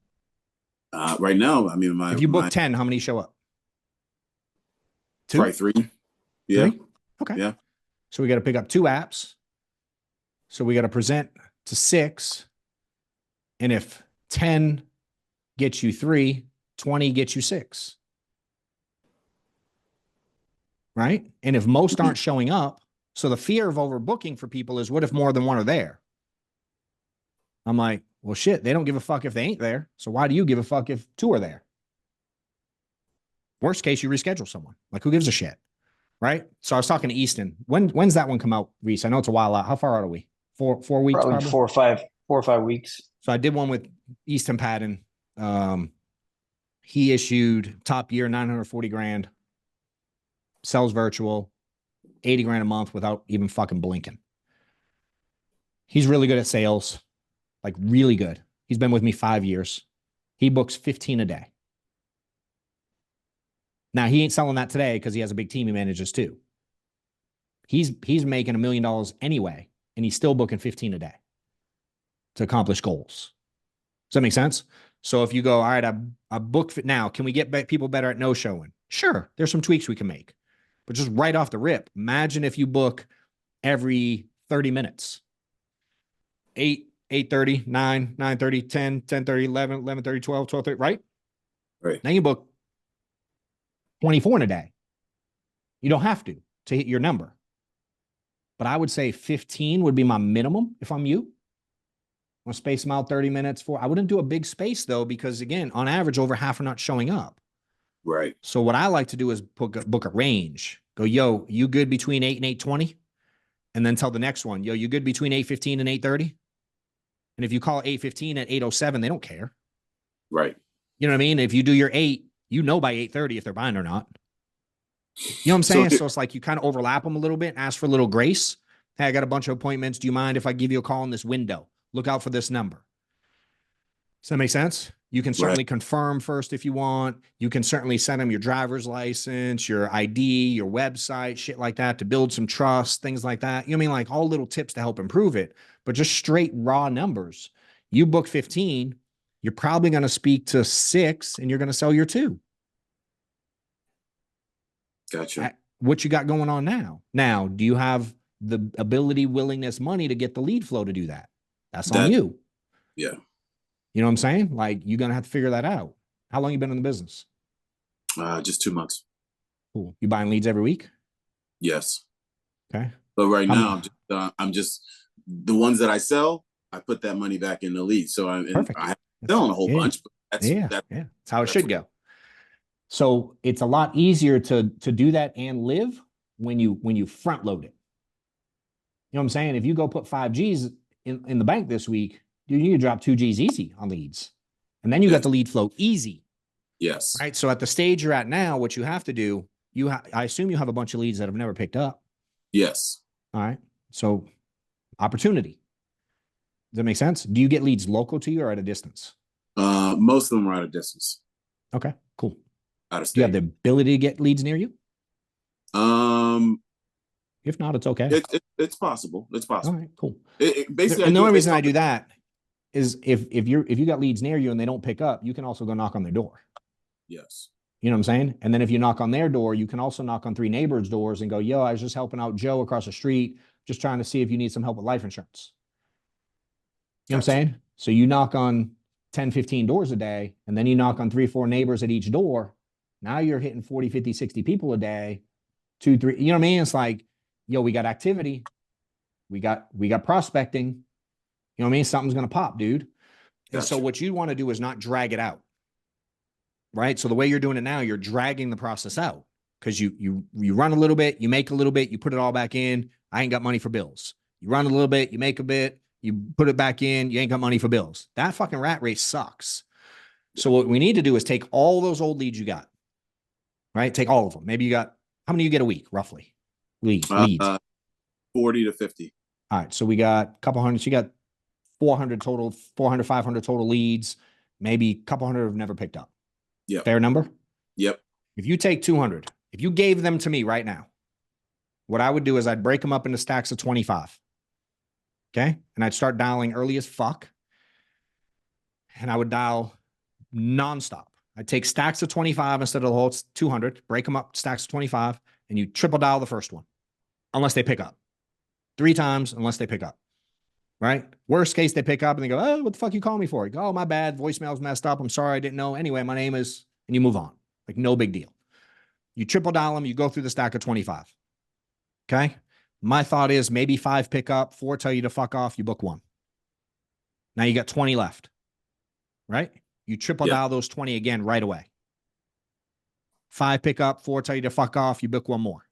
Right now, I mean, if you book 10, how many show up? 2? Probably 3. Yeah. 3? Okay. Yeah. So we got to pick up 2 apps. So we got to present to 6. And if 10 gets you 3, 20 gets you 6. Right? And if most aren't showing up, so the fear of overbooking for people is, what if more than 1 are there? I'm like, well, shit, they don't give a fuck if they ain't there. So why do you give a fuck if 2 are there? Worst case, you reschedule someone. Like, who gives a shit? Right? So I was talking to Easton. When's that one come out, Reese? I know it's a while out. How far out are we? 4 weeks? Probably 4 or 5 weeks. So I did one with Easton Patton. He issued top year, 940 grand, sells virtual, 80 grand a month without even fucking blinking. He's really good at sales, like really good. He's been with me 5 years. He books 15 a day. Now he ain't selling that today because he has a big team he manages too. He's making $1 million anyway, and he's still booking 15 a day to accomplish goals. Does that make sense? So if you go, all right, I booked now, can we get people better at no showing? Sure, there's some tweaks we can make. But just right off the rip, imagine if you book every 30 minutes. 8, 8:30, 9, 9:30, 10, 10:30, 11, 11:30, 12, 12:30, right? Right. Now you book 24 in a day. You don't have to hit your number. But I would say 15 would be my minimum if I'm you. I'm going to space them out 30 minutes for. I wouldn't do a big space though, because again, on average, over half are not showing up. Right. So what I like to do is book a range. Go, yo, you good between 8 and 8:20? And then tell the next one, yo, you good between 8:15 and 8:30? And if you call 8:15 at 8:07, they don't care. Right. You know what I mean? If you do your 8, you know by 8:30 if they're buying or not. You know what I'm saying? So it's like you kind of overlap them a little bit, ask for a little grace. Hey, I got a bunch of appointments. Do you mind if I give you a call in this window? Look out for this number. Does that make sense? You can certainly confirm first if you want. You can certainly send them your driver's license, your ID, your website, shit like that to build some trust, things like that. You know what I mean? Like all little tips to help improve it, but just straight raw numbers. You book 15, you're probably going to speak to 6 and you're going to sell your 2. Gotcha. What you got going on now? Now, do you have the ability, willingness, money to get the lead flow to do that? That's on you. Yeah. You know what I'm saying? Like, you're going to have to figure that out. How long you been in the business? Just 2 months. Cool. You buying leads every week? Yes. Okay. But right How now, mu- I'm just the ones that I sell. I put that money back in the lead. So Perfect. I'm selling a whole bunch. But that's That's how it should go. So it's a lot easier to do that and live when you front load it. You know what I'm saying? If you go put 5 G's in the bank this week, dude, you can drop 2 G's easy on leads. And then you got the lead flow easy. Yes. Right. So at the stage you're at now, what you have to do, I assume you have a bunch of leads that have never picked up. Yes. All right. So opportunity. Does that make sense? Do you get leads local to you or at a distance? Most of them are at a distance. Okay, cool. Out of state. Do you have the ability to get leads near you? If not, it's okay. It's possible. It's possible. All right, cool. Basically, and the only reason I do that is if you got leads near you and they don't pick up, you can also go knock on their door. Yes. You know what I'm saying? And then if you knock on their door, you can also knock on 3 neighbors' doors and go, yo, I was just helping out Joe across the street, just trying to see if you need some help with life insurance. You know what I'm saying? So you knock on 10, 15 doors a day, and then you knock on 3, 4 neighbors at each door. Now you're hitting 40, 50, 60 people a day, 2, 3, you know what I mean? It's like, yo, we got activity. We got prospecting. You know what I mean? Something's going to pop, dude. And so what you want to do is not drag it out. Right. So the way you're doing it now, you're dragging the process out because you run a little bit, you make a little bit, you put it all back in. I ain't got money for bills. You run a little bit, you make a bit, you put it back in, you ain't got money for bills. That fucking rat race sucks. So what we need to do is take all those old leads you got, right? Take all of them. Maybe you got, how many you get a week, roughly? Leads. 40 to 50. All right. So we got a couple hundred. So you got 400 total, 400, 500 total leads. Maybe a couple hundred have never picked up. Yeah. Fair number? Yep. If you take 200, if you gave them to me right now, what I would do is I'd break them up into stacks of 25. Okay. And I'd start dialing early as fuck. And I would dial nonstop. I'd take stacks of 25 instead of the whole 200, break them up, stacks of 25, and you triple dial the first one, unless they pick up. 3 times, unless they pick up. Right? Worst case, they pick up and they go, oh, what the fuck you call me for? You go, oh, my bad. Voicemail's messed up. I'm sorry. I didn't know. Anyway, my name is, and you move on. Like, no big deal. You triple dial them. You go through the stack of 25. Okay. My thought is maybe 5 pick up, 4 tell you to fuck off. You book 1. Now you got 20 left. Right? You triple dial those 20 again right away. 5 pick up, 4 tell you to fuck off. You book 1 more.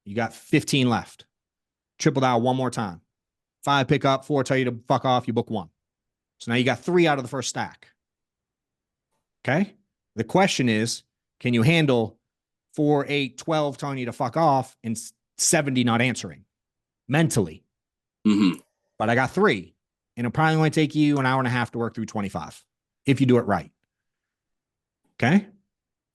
You got 15 left. Triple dial 1 more time. 5 pick up, 4 tell you to fuck off. You book 1. So now you got 3 out of the first stack. Okay. The question is, can you handle 4, 8, 12 telling you to fuck off and 70 not answering mentally? Mm-hmm. But I got 3, and it'll probably only take you an hour and a half to work through 25 if you do it right. Okay.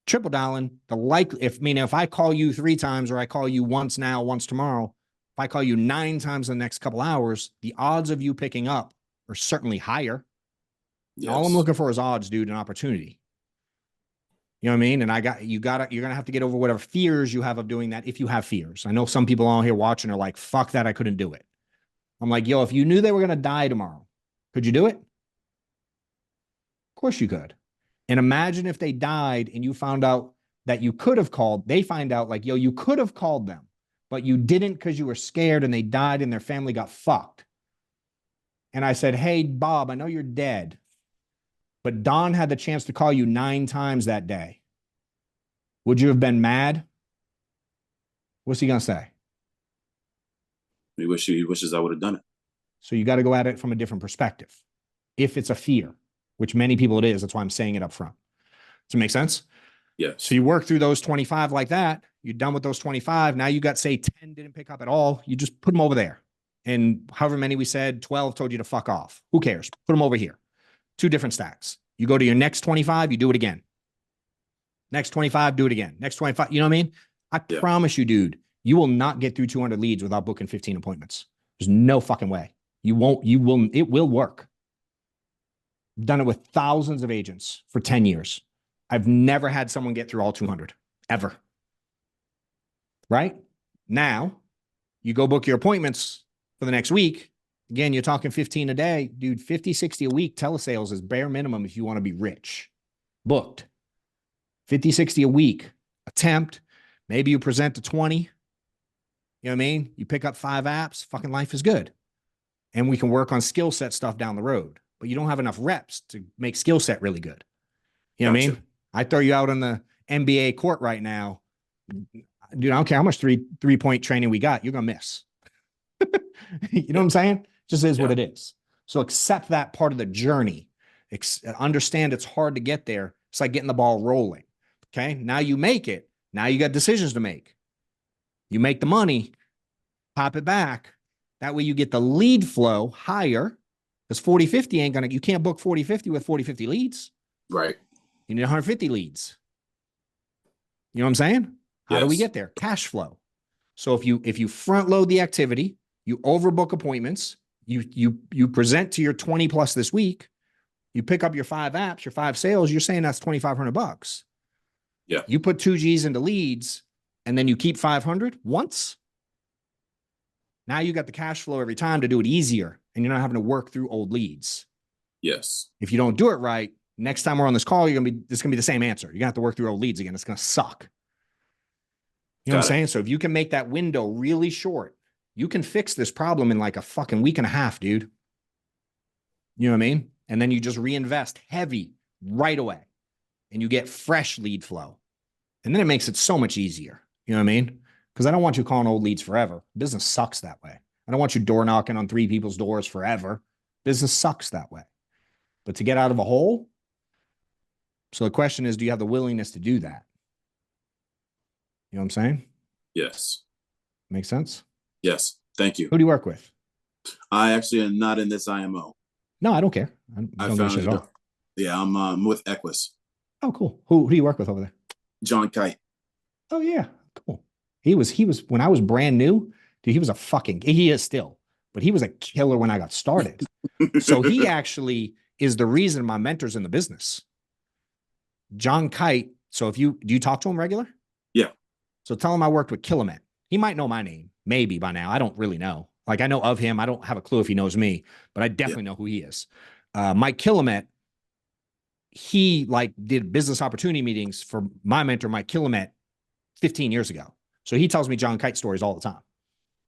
Triple dialing, if I call you 3 times or I call you once now, once tomorrow, if I call you 9 times in the next couple hours, the odds of you picking up are certainly higher. Yes. All I'm looking for is odds, dude, and opportunity. You know what I mean? And you're going to have to get over whatever fears you have of doing that. If you have fears, I know some people out here watching are like, fuck that. I couldn't do it. I'm like, yo, if you knew they were going to die tomorrow, could you do it? Of course you could. And imagine if they died and you found out that you could have called, they find out like, yo, you could have called them, but you didn't because you were scared and they died and their family got fucked. And I said, hey, Bob, I know you're dead, but Don had the chance to call you 9 times that day. Would you have been mad? What's he going to say? He wishes I would have done it. So you got to go at it from a different perspective. If it's a fear, which many people it is, that's why I'm saying it up front. Does it make sense? Yeah. So you work through those 25 like that. You're done with those 25. Now you got, say, 10 didn't pick up at all. You just put them over there. And however many we said, 12 told you to fuck off. Who cares? Put them over here. 2 different stacks. You go to your next 25, you do it again. Next 25, do it again. Next 25, you know what I mean? I promise you, dude, you will not get through 200 leads without booking 15 appointments. There's no fucking way. It will work. I've done it with thousands of agents for 10 years. I've never had someone get through all 200, ever. Right? Now, you go book your appointments for the next week. Again, you're talking 15 a day. Dude, 50, 60 a week telesales is bare minimum if you want to be rich. Booked. 50, 60 a week. Attempt. Maybe you present to 20. You know what I mean? You pick up 5 apps, fucking life is good. And we can work on skill set stuff down the road. But you don't have enough reps to make skill set really good. You know what I mean? I throw you out on the NBA court right now. Dude, I don't care how much three-point training we got, you're gonna miss. You know what I'm saying? Just is what it is. So accept that part of the journey. Understand it's hard to get there. It's like getting the ball rolling. Okay. Now you make it. Now you got decisions to make. You make the money, pop it back. That way you get the lead flow higher, because 40-50 ain't gonna, you can't book 40-50 with 40-50 leads. Right. You need 150 leads. You know what I'm saying? How do we get there? Cash flow. So if you front load the activity, you overbook appointments, you present to your 20 plus this week, you pick up your 5 apps, your 5 sales, you're saying that's $2,500. Yeah. You put 2 G's into leads and then you keep 500 once. Now you got the cash flow every time to do it easier, and you're not having to work through old leads. Yes. If you don't do it right, next time we're on this call, it's gonna be the same answer. You're gonna have to work through old leads again. It's gonna suck. You know what I'm saying? So if you can make that window really short, you can fix this problem in like a fucking week and a half, dude. You know what I mean? And then you just reinvest heavy right away and you get fresh lead flow. And then it makes it so much easier. You know what I mean? Because I don't want you calling old leads forever. Business sucks that way. I don't want you door knocking on 3 people's doors forever. Business sucks that way. But to get out of a hole, so the question is, do you have the willingness to do that? You know what I'm saying? Yes. Makes sense? Yes. Thank you. Who do you work with? I actually am not in this IMO. No, I don't care. I don't give a shit at all. Yeah, I'm with Equus. Oh, cool. Who do you work with over there? John Kite. Oh, yeah. Cool. He was, when I was brand new, dude, he was he is still, but he was a killer when I got started. So he actually is the reason my mentor's in the business. John Kite. So do you talk to him regular? Yeah. So tell him I worked with Killamet. He might know my name, maybe by now. I don't really know. Like, I know of him. I don't have a clue if he knows me, but I definitely know who he is. Mike Killamet, he like did business opportunity meetings for my mentor, Mike Killamet, 15 years ago. So he tells me John Kite stories all the time.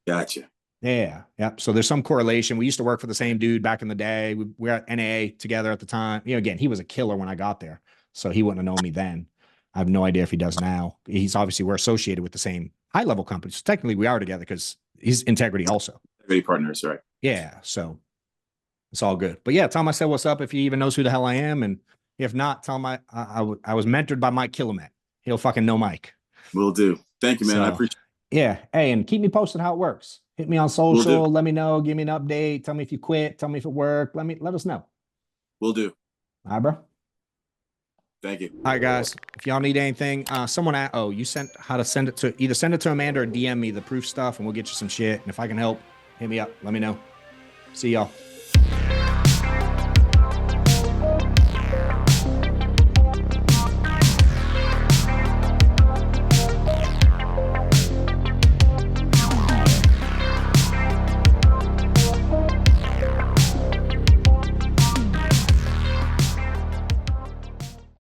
Gotcha. Yeah. Yep. So there's some correlation. We used to work for the same dude back in the day. We were at NAA together at the time. You know, again, he was a killer when I got there. So he wouldn't have known me then. I have no idea if he does now. We're associated with the same high level companies. So technically we are together because he's Integrity also. Integrity Partners, right? Yeah. So it's all good. But yeah, tell him I said what's up if he even knows who the hell I am. And if not, tell him I was mentored by Mike Killamet. He'll fucking know Mike. Will do. Thank you, man. I appreciate it. Yeah. Hey, and keep me posted how it works. Hit me on social. Let me know. Give me an update. Tell me if you quit. Tell me if it worked. Let us know. Will do. All right, bro. Thank you. All right, guys. If y'all need anything, you sent how to send it to either send it to Amanda or DM me the proof stuff, and we'll get you some shit. And if I can help, hit me up. Let me know. See y'all.